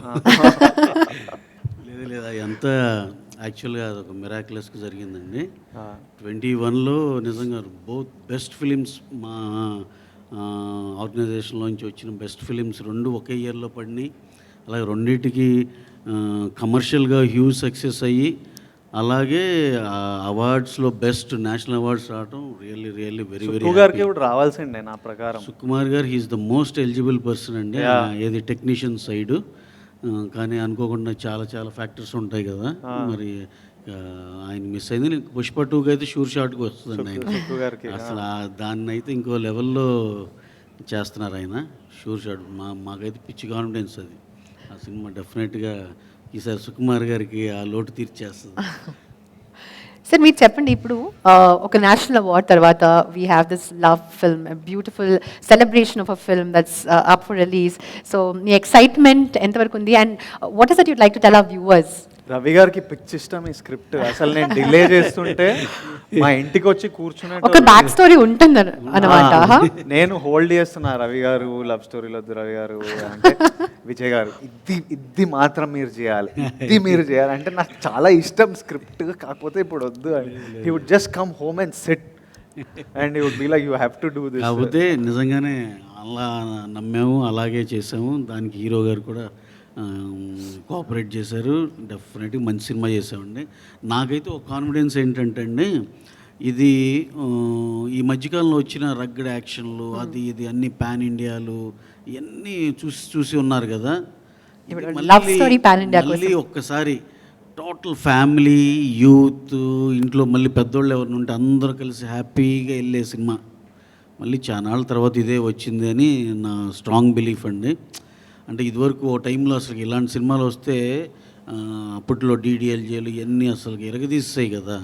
లేదు లేదు, ఎంత యాక్చువల్గా అదొక మిరాక్యులస్గా జరిగిందండి. 21లో నిజంగా బోత్ బెస్ట్ ఫిలిమ్స్, మా ఆర్గనైజేషన్లోంచి వచ్చిన బెస్ట్ ఫిలిమ్స్ 2 ఒకే ఇయర్లో పడినాయి. అలాగే రెండింటికి కమర్షియల్గా హ్యూజ్ సక్సెస్ అయ్యి, అలాగే అవార్డ్స్లో బెస్ట్ నేషనల్ అవార్డ్స్ రావడం రియల్లీ రియల్లీ వెరీ వెరీ గారికి కూడా రావాల్సిందే నా ప్రకారం. Sukumar garu he's the most eligible person అండి, ఏది టెక్నీషియన్ సైడు. కానీ అనుకోకుండా చాలా చాలా ఫ్యాక్టర్స్ ఉంటాయి కదా, మరి ఆయన మిస్ అయింది. నేను పుష్ప 2కి అయితే షూర్ షాట్కి వస్తుందండి ఆయన. అసలు దాన్ని అయితే ఇంకో లెవెల్లో చేస్తున్నారు ఆయన, షూర్ షాట్. మాకైతే పిచ్చి కాన్ఫిడెన్స్ అది. ఆ సినిమా డెఫినెట్గా ఈసారి సుకుమార్ గారికి ఆ లోటు తీర్చేస్తుంది. సార్ మీరు చెప్పండి, ఇప్పుడు ఒక నేషనల్ అవార్డ్ తర్వాత we have this love film, beautiful celebration of a film that's up for release. So me excitement ఎంతవరకు ఉంది and what is that you'd like to tell our viewers? Ravi గారికి పిచ్చి ఇష్టం ఈ స్క్రిప్ట్. అసలు నేను డిలే చేస్తుంటే మా ఇంటికి వచ్చి కూర్చునే ఒక బ్యాక్ స్టోరీ ఉంటుంది అన్నమాట. నేను హోల్డ్ చేస్తున్నా, రవి గారు లవ్ స్టోరీలో వద్దు రవి గారు అంటే, విజయ్ గారు ఇది మాత్రం మీరు చేయాలి, ఇది మీరు చేయాలి అంటే నాకు చాలా ఇష్టం స్క్రిప్ట్, కాకపోతే ఇప్పుడు వద్దు అని. He would just come home and sit and he would be like you have to do this. కాకపోతే నిజంగానే అలా నమ్మాము, అలాగే చేసాము. దానికి హీరో గారు కూడా కోఆపరేట్ చేశారు. డెఫినెట్గా మంచి సినిమా చేసామండి. నాకైతే ఒక కాన్ఫిడెన్స్ ఏంటంటే అండి, ఇది ఈ మధ్యకాలంలో వచ్చిన రగ్గడ్ యాక్షన్లు అది ఇది అన్ని పాన్ ఇండియాలు ఇవన్నీ చూసి ఉన్నారు కదా. మళ్ళీ ఒక్కసారి టోటల్ ఫ్యామిలీ, యూత్, ఇంట్లో మళ్ళీ పెద్దోళ్ళు ఎవరిని ఉంటే అందరూ కలిసి హ్యాపీగా వెళ్ళే సినిమా మళ్ళీ చాలా తర్వాత ఇదే వచ్చింది అని నా స్ట్రాంగ్ బిలీఫ్ అండి. అంటే ఇదివరకు ఓ టైంలో అసలు ఇలాంటి సినిమాలు వస్తే అప్పట్లో డీడీఎల్జేలు ఇవన్నీ అసలు ఎరగదీస్తాయి కదా.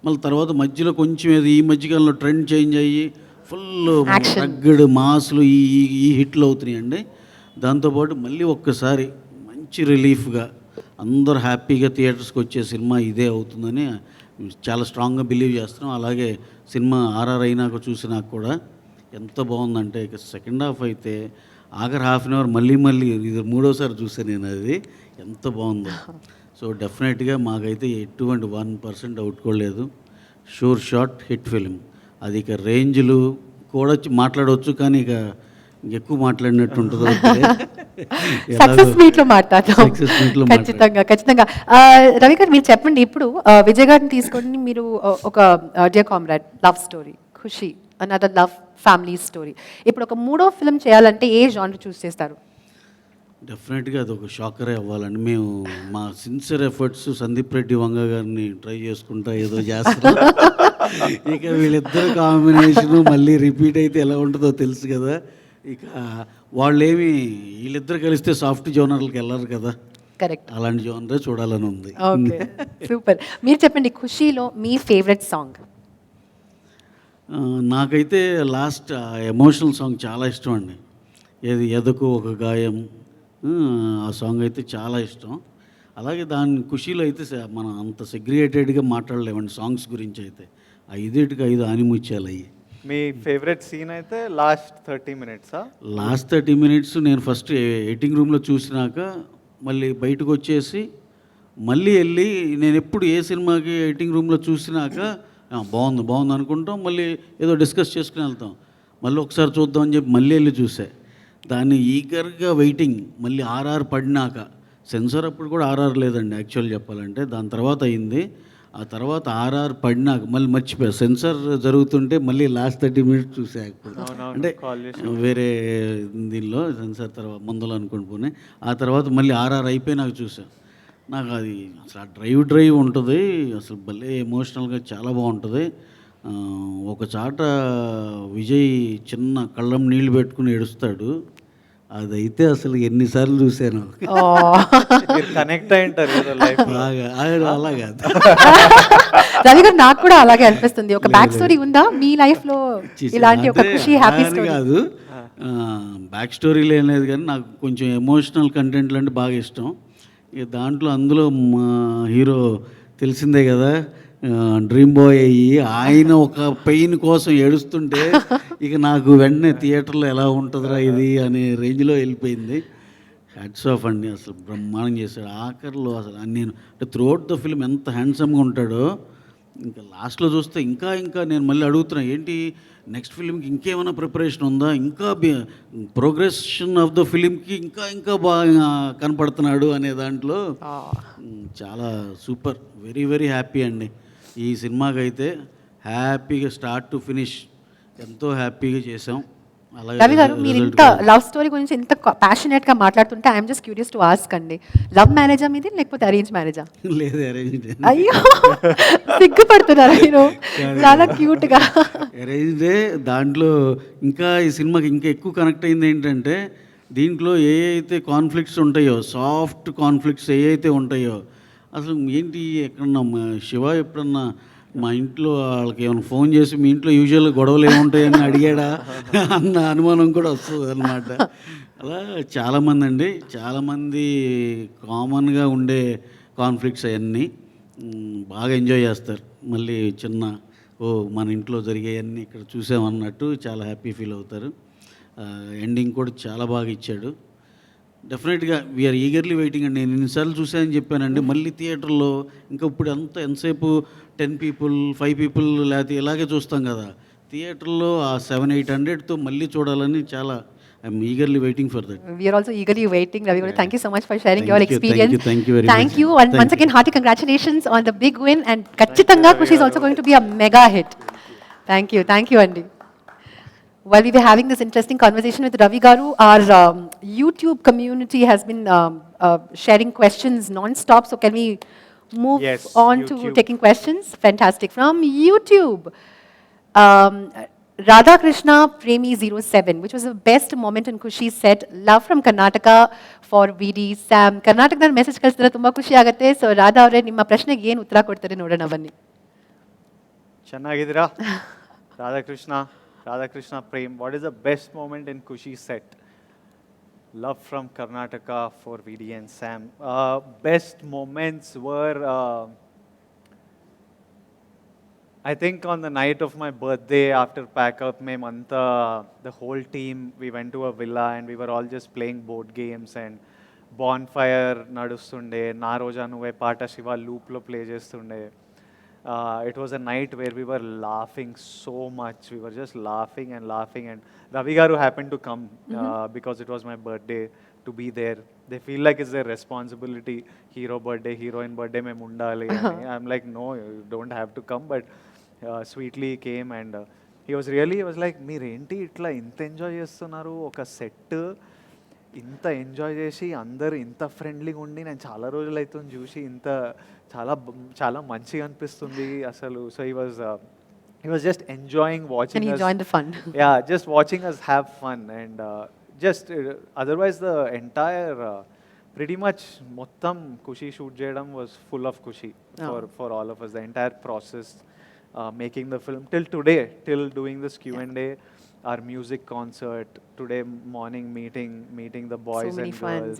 మళ్ళీ తర్వాత మధ్యలో కొంచెం ఏదో ఈ మధ్యకాలంలో ట్రెండ్ చేంజ్ అయ్యి ఫుల్ రగ్గడ్ మాస్లు ఈ హిట్లు అవుతున్నాయండి. దాంతోపాటు మళ్ళీ ఒక్కసారి మంచి రిలీఫ్గా అందరూ హ్యాపీగా థియేటర్స్కి వచ్చే సినిమా ఇదే అవుతుందని చాలా స్ట్రాంగ్గా బిలీవ్ చేస్తున్నాం. అలాగే సినిమా ఆర్ఆర్ అయినాక చూసినాక కూడా ఎంత బాగుందంటే ఇక సెకండ్ హాఫ్ అయితే ఆఖరి హాఫ్ అన్ అవర్ మళ్ళీ ఇది మూడోసారి చూసాను నేను. అది ఎంత బాగుందో. సో డెఫినెట్గా మాకైతే ఎటువంటి 1% డౌట్ కూడా లేదు. Sure shot hit film. అది ఇక రేంజ్లు కూడా మాట్లాడవచ్చు, కానీ ఇక ఎక్కువ మాట్లాడినట్టు ఉంటుంది. సక్సెస్ మీట్ లో మాట్లాడతాం ఖచ్చితంగా. రవి గారు మీరు చెప్పండి, ఇప్పుడు విజయ్ గారిని తీసుకొని మీరు ఒక డియర్ కామ్రేడ్ లవ్ స్టోరీ, ఖుషి అనదర్ లవ్ ఫ్యామిలీ స్టోరీ, ఇప్పుడు ఒక మూడో ఫిల్మ్ చేయాలంటే ఏ జానర్ చూస్ చేస్తారు? డెఫినెట్గా అది ఒక షాకరే అవ్వాలండి. మేము మా సిన్సియర్ ఎఫర్ట్స్ సందీప్ రెడ్డి వంగ గారిని ట్రై చేసుకుంటా ఏదో చేస్తాం. ఇక వీళ్ళిద్దరు కాంబినేషను మళ్ళీ రిపీట్ అయితే ఎలా ఉంటుందో తెలుసు కదా. ఇక వాళ్ళేమి వీళ్ళిద్దరు కలిస్తే సాఫ్ట్ జోనర్లకు వెళ్ళరు కదా. కరెక్ట్, అలాంటి జోనరే చూడాలని ఉంది. Okay, super. మీరు చెప్పండి, ఖుషీలో మీ ఫేవరెట్ సాంగ్? నాకైతే లాస్ట్ ఎమోషనల్ సాంగ్ చాలా ఇష్టం అండి. ఏది ఎదకు ఒక గాయం, ఆ సాంగ్ అయితే చాలా ఇష్టం. అలాగే దాని ఖుషీలో అయితే మనం అంత సెగ్రిగేటెడ్గా మాట్లాడలేమండి సాంగ్స్ గురించి. అయితే 5 ఆనిముత్యాలు అయ్యి. మీ ఫేవరెట్ సీన్ అయితే లాస్ట్ 30 minutes? లాస్ట్ 30 minutes నేను ఫస్ట్ ఎడిటింగ్ రూమ్లో చూసినాక మళ్ళీ బయటకు వచ్చేసి మళ్ళీ వెళ్ళి నేను ఎప్పుడు ఏ సినిమాకి ఎడిటింగ్ రూమ్లో చూసినాక బాగుంది అనుకుంటాం, మళ్ళీ ఏదో డిస్కస్ చేసుకుని వెళ్తాం. మళ్ళీ ఒకసారి చూద్దామని చెప్పి మళ్ళీ వెళ్ళి చూసా. దాన్ని ఈగర్గా వెయిటింగ్. మళ్ళీ ఆర్ఆర్ పడినాక, సెన్సార్ అప్పుడు కూడా ఆర్ఆర్ లేదండి యాక్చువల్ చెప్పాలంటే, దాని తర్వాత అయింది. ఆ తర్వాత ఆర్ఆర్ పడినాక మళ్ళీ మర్చిపోయా. సెన్సార్ జరుగుతుంటే మళ్ళీ లాస్ట్ 30 minutes చూసా. అంటే వేరే దీనిలో సెన్సార్ తర్వాత ముందులో అనుకుని పోనీ. ఆ తర్వాత మళ్ళీ ఆర్ఆర్ అయిపోయి నాకు చూసా. నాకు అది అసలు ఆ డ్రైవ్ ఉంటుంది అసలు భలే ఎమోషనల్గా చాలా బాగుంటుంది. ఒక చాట విజయ్ చిన్న కళ్ళం నీళ్ళు పెట్టుకుని ఏడుస్తాడు. అదైతే అసలు ఎన్నిసార్లు చూశాను. కనెక్ట్ అయింటారు అలాగా. రవి గారు, నాకు కూడా అలాగే అనిపిస్తుంది. ఒక బ్యాక్ స్టోరీ ఉందా మీ లైఫ్ లో ఇలాంటి ఒక ఖుషి హ్యాపీ స్టోరీ? కాదు, బ్యాక్ స్టోరీలు ఏం లేదు, కానీ నాకు కొంచెం ఎమోషనల్ కంటెంట్లు అంటే బాగా ఇష్టం. ఇక దాంట్లో అందులో మా హీరో తెలిసిందే కదా, డ్రీమ్ బాయ్ అయ్యి ఆయన ఒక పెయిన్ కోసం ఏడుస్తుంటే ఇక నాకు వెంటనే థియేటర్లో ఎలా ఉంటుందిరా ఇది అనే రేంజ్లో వెళ్ళిపోయింది. హ్యాట్స్ ఆఫ్ అండి, అసలు బ్రహ్మాండం చేశాడు. ఆఖరిలో అసలు నేను అంటే త్రూఅవుట్ ద ఫిల్మ్ ఎంత హ్యాండ్సమ్గా ఉంటాడో, ఇంకా లాస్ట్లో చూస్తే ఇంకా నేను మళ్ళీ అడుగుతున్నా, ఏంటి నెక్స్ట్ ఫిలింకి ఇంకేమైనా ప్రిపరేషన్ ఉందా, ఇంకా ప్రోగ్రెషన్ ఆఫ్ ద ఫిలింకి ఇంకా బాగా కనపడుతున్నాడు అనే దాంట్లో చాలా సూపర్. వెరీ హ్యాపీ అండి. ఈ సినిమాకి అయితే హ్యాపీగా స్టార్ట్ టు ఫినిష్ ఎంతో హ్యాపీగా చేసాం. రవి గారు, మీరు ఇంత లవ్ స్టోరీ గురించి ఇంత ప్యాషనేట్ గా మాట్లాడుతుంటే I'm just curious to ask అండి, లవ్ మ్యారేజా మీది లేకపోతే అరేంజ్ మ్యారేజా? లేదు, అరేంజ్. అయ్యో, సిగ్గుపడుతున్నారు మీరు, చాలా క్యూట్ గా. అరేంజ్డే. దాంట్లో ఇంకా ఈ సినిమాకి ఇంకా ఎక్కువ కనెక్ట్ అయింది ఏంటంటే, దీంట్లో ఏ అయితే కాన్ఫ్లిక్ట్స్ ఉంటాయో, సాఫ్ట్ కాన్ఫ్లిక్ట్స్ ఏ అయితే ఉంటాయో, అసలు ఏంటి ఎక్కడన్నా శివ ఎప్పుడన్నా మా ఇంట్లో వాళ్ళకి ఏమైనా ఫోన్ చేసి మీ ఇంట్లో యూజువల్గా గొడవలు ఏముంటాయని అడిగాడా అన్న అనుమానం కూడా వస్తుంది అన్నమాట. అలా చాలామంది కామన్గా ఉండే కాన్ఫ్లిక్ట్స్ అవన్నీ బాగా ఎంజాయ్ చేస్తారు. మళ్ళీ మన ఇంట్లో జరిగేవన్నీ ఇక్కడ చూసామన్నట్టు చాలా హ్యాపీ ఫీల్ అవుతారు. ఎండింగ్ కూడా చాలా బాగా ఇచ్చాడు. డెఫినెట్గా వీఆర్ ఈగర్లీ వెయిటింగ్ అండి. నేను ఎన్నిసార్లు చూసానని చెప్పానండి, మళ్ళీ థియేటర్లో ఇంకా ఇప్పుడు ఎంతసేపు 10 people 5 people లేకపోతే ఇలాగే చూస్తాం కదా, థియేటర్లో ఆ 700-800తో మళ్ళీ చూడాలని చాలా I'm eagerly waiting for that. We're also eagerly waiting. Ravi garu, thank you so much for sharing your experience. Thank you and once again hearty congratulations on the big win, and ఖచ్చితంగా Kushi is also going to be a mega hit. Thank you అండి. While we were having this interesting conversation with Ravi Garu, our YouTube community has been sharing questions non-stop. So can we move on YouTube. to taking questions? Fantastic. From YouTube, Radha Krishna Premi 07, which was the best moment in Kushi set. Love from Karnataka for VD Sam. Karnataka message ಕಳಿಸಿದ್ರೆ ತುಂಬಾ ಖುಷಿ ಆಗುತ್ತೆ. So Radha ಅವರೇ ನಿಮ್ಮ ಪ್ರಶ್ನೆಗೆ ಏನು ಉತ್ತರ ಕೊಡ್ತಾರೆ ನೋಡೋಣ ಬನ್ನಿ. ಚೆನ್ನಾಗಿದ್ದೀರಾ? Radhakrishna Prem, what is the best moment in Kushi set? Love from Karnataka for VD and Sam. Best moments were, I think on the night of my birthday, after pack up, the whole team, we went to a villa and we were all just playing board games and bonfire nadustunde, Na Roja Nuve Pata Shiva loop lo play chestunde. It was a night where we were laughing so much. We were just laughing, and Ravi Garu happened to come because it was my birthday to be there. They feel like it's their responsibility. Hero birthday, heroine birthday, mein mundali. I'm like, no, you don't have to come. But sweetly he came, and he was like, మీరేంటి ఇట్లా ఇంత enjoy చేస్తున్నారు ఒక set, ఇంత enjoy చేసి అందరు ఇంత ఫ్రెండ్లీగా ఉండి నేను చాలా రోజులు అవుతుంది చూసి ఇంత చాలా మంచిగా అనిపిస్తుంది అసలు. So he was just enjoying watching And he us. joined the fun. Yeah, just watching us have fun, and just otherwise the entire pretty much mottam Kushi shoot cheyadam was full of Kushi for all of us. The entire process, making the film till today, till doing this Q&A, our music concert, today morning meeting the boys So many and fans, girls.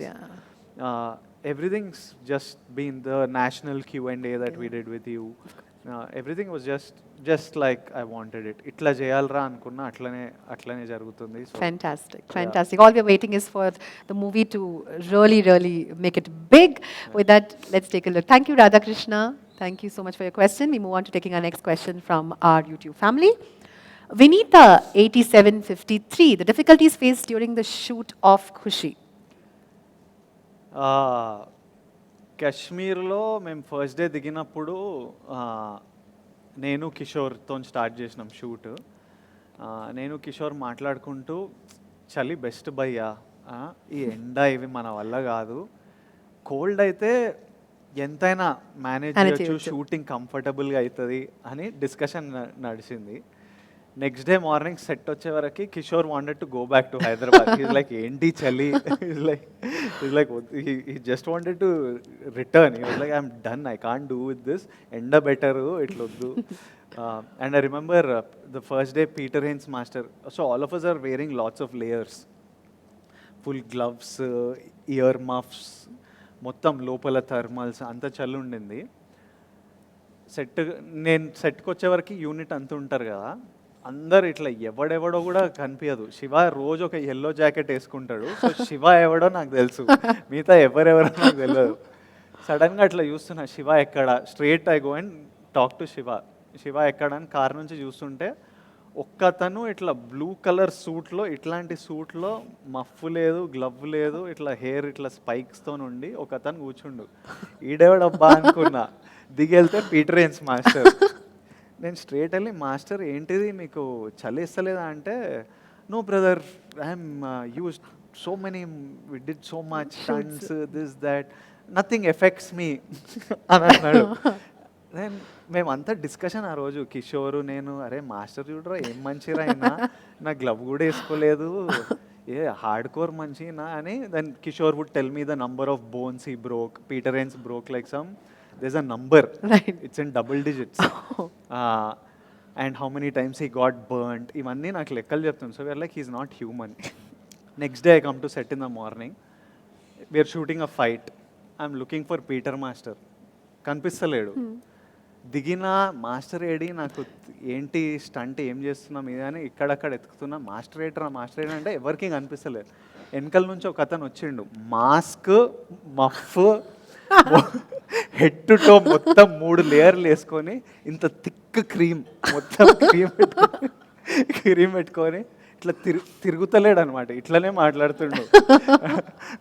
yeah. Everything's just been the national Q&A that we did with you. Everything was just like I wanted it. Itla cheyalra anukunna atlane jarugutundi. So Fantastic. All we're waiting is for the movie to really make it big. With that, let's take a look. Thank you, Radha Krishna. Thank you so much for your question. We move on to taking our next question from our YouTube family. Vinita 8753, the difficulties faced during the shoot of Kushi. కాశ్మీర్లో మేము first day దిగినప్పుడు నేను కిషోర్తో start చేసినాం shoot. నేను కిషోర్ మాట్లాడుకుంటూ చలి best భయ్యా, ఈ ఎండ ఇవి మన వల్ల కాదు, కోల్డ్ అయితే ఎంతైనా మేనేజ్ చేయొచ్చు, షూటింగ్ కంఫర్టబుల్గా అవుతుంది అని డిస్కషన్ నడిచింది. నెక్స్ట్ డే మార్నింగ్ సెట్ వచ్చే వరకు Kishore wanted to go back to Hyderabad. Is like ఏంటి చలి, is like he just wanted to return. He was like, I'm done, I can't do with this, ఎండ better ఇట్లొద్దు. And I remember the first day Peter Haynes master, so all of us are wearing lots of layers, full gloves, ear muffs, మొత్తం లోపల thermals, అంత చలి ఉండింది. నేను సెట్కి వచ్చే వరకు యూనిట్ అంత ఉంటారు కదా, అందరు ఇట్లా ఎవడెవడో కూడా కనిపించదు. శివ రోజు ఒక ఎల్లో జాకెట్ వేసుకుంటాడు. సో శివ ఎవడో నాకు తెలుసు, మిగతా ఎవరెవరో నాకు తెలియదు. సడన్గా అట్లా చూస్తున్నా, శివ ఎక్కడ, straight I go and talk to Shiva ఎక్కడ అని కార్ నుంచి చూస్తుంటే ఒక్కతను ఇట్లా బ్లూ కలర్ సూట్లో, ఇట్లాంటి సూట్లో మఫ్ లేదు, గ్లవ్ లేదు, ఇట్లా హెయిర్ ఇట్లా స్పైక్స్తో ఉండి ఒకతను కూర్చుండు. ఈడేవాడబ్బా అనుకున్నా. దిగెళ్తే పీటర్ హెయిన్స్ మాస్టర్. నేను స్ట్రేట్ వెళ్ళి, మాస్టర్ ఏంటిది మీకు చలి ఇస్తలేదా అంటే, no brother, I'm use so many, we did so much stunts, this that, nothing effects me అని అన్నాడు. దెన్ మేమంతా డిస్కషన్ ఆ రోజు, కిషోరు నేను, అరే మాస్టర్ చూడరా ఏం మంచిరా అయినా, నా గ్లవ్ కూడా వేసుకోలేదు, ఏ హార్డ్ కోర్ మంచినా అని. Then Kishore would tell me the number of bones he broke. Peter Haynes broke like some, there's a number, right, it's in double digits. And how many times he got burnt, ivanni నాకు లెక్కలు చెప్తుంది. So we are like, he's not human. Next day I come to set in the morning, we are shooting a fight, I'm looking for Peter master, కనిపిస్తలేడు. దిగిన master AD, నాకు ఏంటి stunt ఏం చేస్తున్నాం ఇది అని ఇక్కడక్కడ ఎత్తుకుతున్నా, మాస్టర్ ఏటరా అంటే ఎవరికి కనిపిస్తలేదు. వెనకల నుంచి ఒక అతను వచ్చిండు, మాస్క్, మఫ్, హెడ్ టు టో మొత్తం 3 లేయర్లు వేసుకొని, ఇంత థిక్ క్రీమ్, మొత్తం క్రీమ్ పెట్టుకొని ఇట్లా తిరుగుతలేడు అనమాట, ఇట్లనే మాట్లాడుతుండు.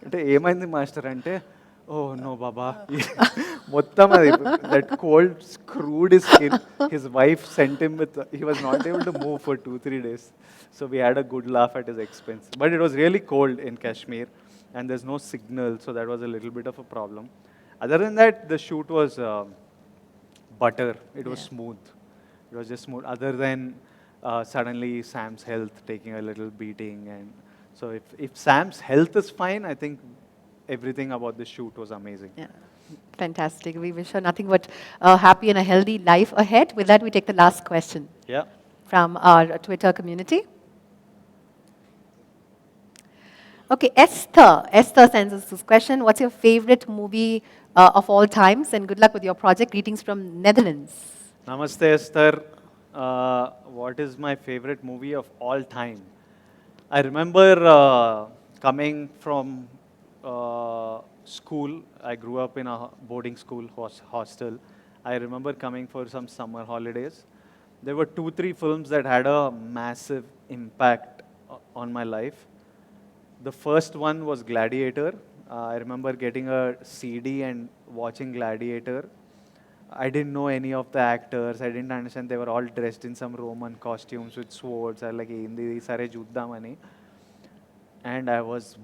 అంటే ఏమైంది మాస్టర్ అంటే, ఓ నో బాబా, మొత్తం అది that cold screwed his skin. His wife sent him with, he was not able to move for 2-3 days. So we had a good laugh at his expense. But it was really cold in Kashmir and there's no signal, so that was a little bit of a problem. Other than that, the shoot was butter. It was smooth. It was just smooth. Other than suddenly Sam's health taking a little beating, and so if Sam's health is fine, I think everything about the shoot was amazing. Yeah. Fantastic. We wish her nothing but a happy and a healthy life ahead. With that, we take the last question Yeah. from our Twitter community. Okay, Esther. Esther sends us this question. What's your favorite movie of all times? And good luck with your project. Greetings from Netherlands. Namaste, Esther. What is my favorite movie of all time? I remember coming from school. I grew up in a boarding school hostel. I remember coming for some summer holidays. There were 2, 3 films that had a massive impact on my life. The first one was Gladiator. I remember getting a CD and watching Gladiator. I didn't know any of the actors. I didn't understand. They were all dressed in some Roman costumes with swords. I like, "Endi sare juddamani." And I was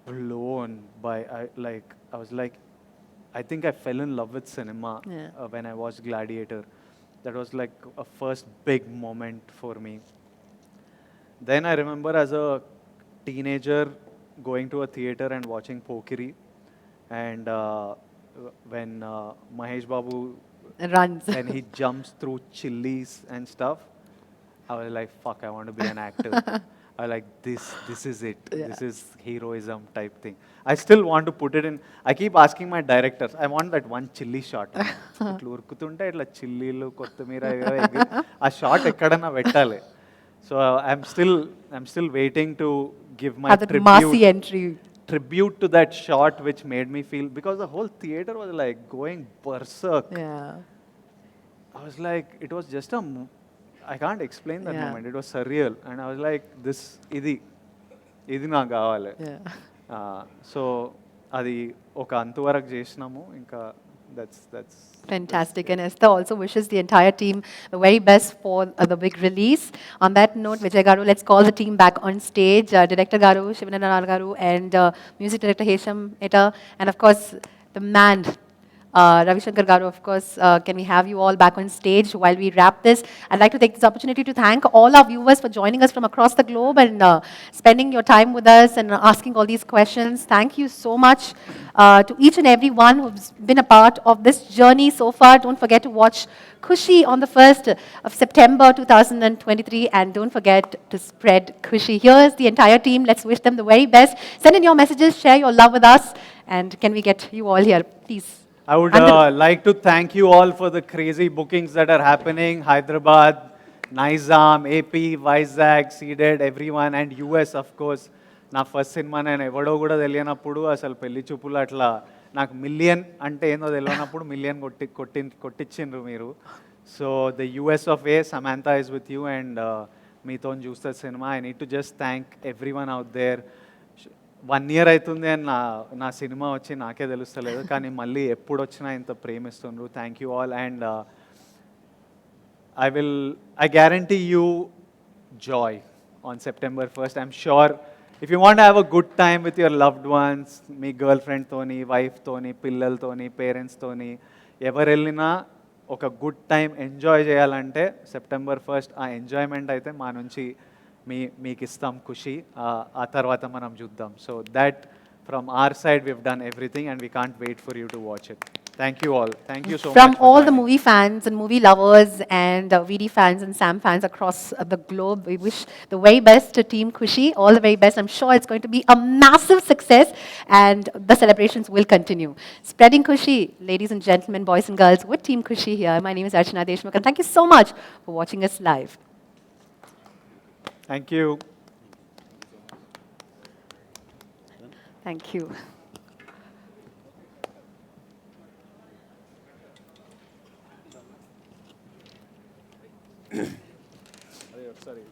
blown by, I was like, I think I fell in love with cinema Yeah. when I watched Gladiator. That was like a first big moment for me. Then I remember as a teenager going to a theater and watching Pokiri. And when Mahesh Babu, Runs. when he jumps through chilies and stuff, I was like, fuck, I want to be an actor. I was like, this is it. Yeah. This is heroism type thing. I still want to put it in. I keep asking my directors, I want that one chilli shot. ఇట్లా ఉరుకుతుంటే ఇట్లా చిల్లీలు కొత్తిమీర ఆ shot ఎక్కడన్నా పెట్టాలి. So I'm still waiting to give my Have that massy entry. tribute to that shot which made me feel, because the whole theater was like going berserk. Yeah. I was like, it was just I can't explain that Yeah. moment. It was surreal. And I was like, idi na kavale. Yeah. So adi oka antu varaku chesinamu inka that's Fantastic. And Esther also wishes the entire team the very best for the big release. On that note, Vijay Garu, let's call the team back on stage. Director Garu, Shiva Garu, and music director Hesham Etta, and of course, the man, Ravi Shankar Garu, of course. Can we have you all back on stage while we wrap this? I'd like to take this opportunity to thank all our viewers for joining us from across the globe and spending your time with us and asking all these questions. Thank you so much to each and every one who's been a part of this journey so far. Don't forget to watch Kushi on the 1st of September 2023, and don't forget to spread Kushi. Here's the entire team. Let's wish them the very best. Send in your messages, share your love with us, and can we get you all here, please? I would like to thank you all for the crazy bookings that are happening. Hyderabad, Nizam, AP, Vizag, Seeded, everyone, and US, of course. నా first cinema నేను ఎవడో కూడా తెలియనప్పుడు అసలు పెళ్లి చూపులు అట్లా నాకు మిలియన్ అంటే ఏందో తెలియనప్పుడు మిలియన్ కొట్టించిండ్రు మీరు. So the US of A Samantha is with you and మీతో చూస్తే సినిమా. I need to just thank everyone out there. 1 year అవుతుంది అని నా సినిమా వచ్చి నాకే తెలుస్తలేదు, కానీ మళ్ళీ ఎప్పుడు వచ్చినా ఇంత ప్రేమిస్తుండ్రు. Thank you all. And I guarantee you joy on September 1st. I'm sure if you want to have a good time with your loved ones, me girlfriend తోని, wife తోని, పిల్లలతోని, parents తోని, ఎవరు వెళ్ళినా ఒక గుడ్ టైం ఎంజాయ్ చేయాలంటే September 1st ఆ enjoyment అయితే మా నుంచి మీకు ఇస్తాం ఖుషి. ఆ తర్వాత మనం చూద్దాం. So that from our side we've done everything and we can't wait for you to watch it. Thank you all. Thank you so much. From all the movie fans and movie lovers and VD fans and Sam fans across the globe, we wish the very best to Team Kushi. All the very best. I'm sure it's going to be a massive success and the celebrations will continue. Spreading Kushi, ladies and gentlemen, boys and girls, with Team Kushi here. My name is Archana Deshmukh and thank you so much for watching us live. Thank you. Thank you. Sorry.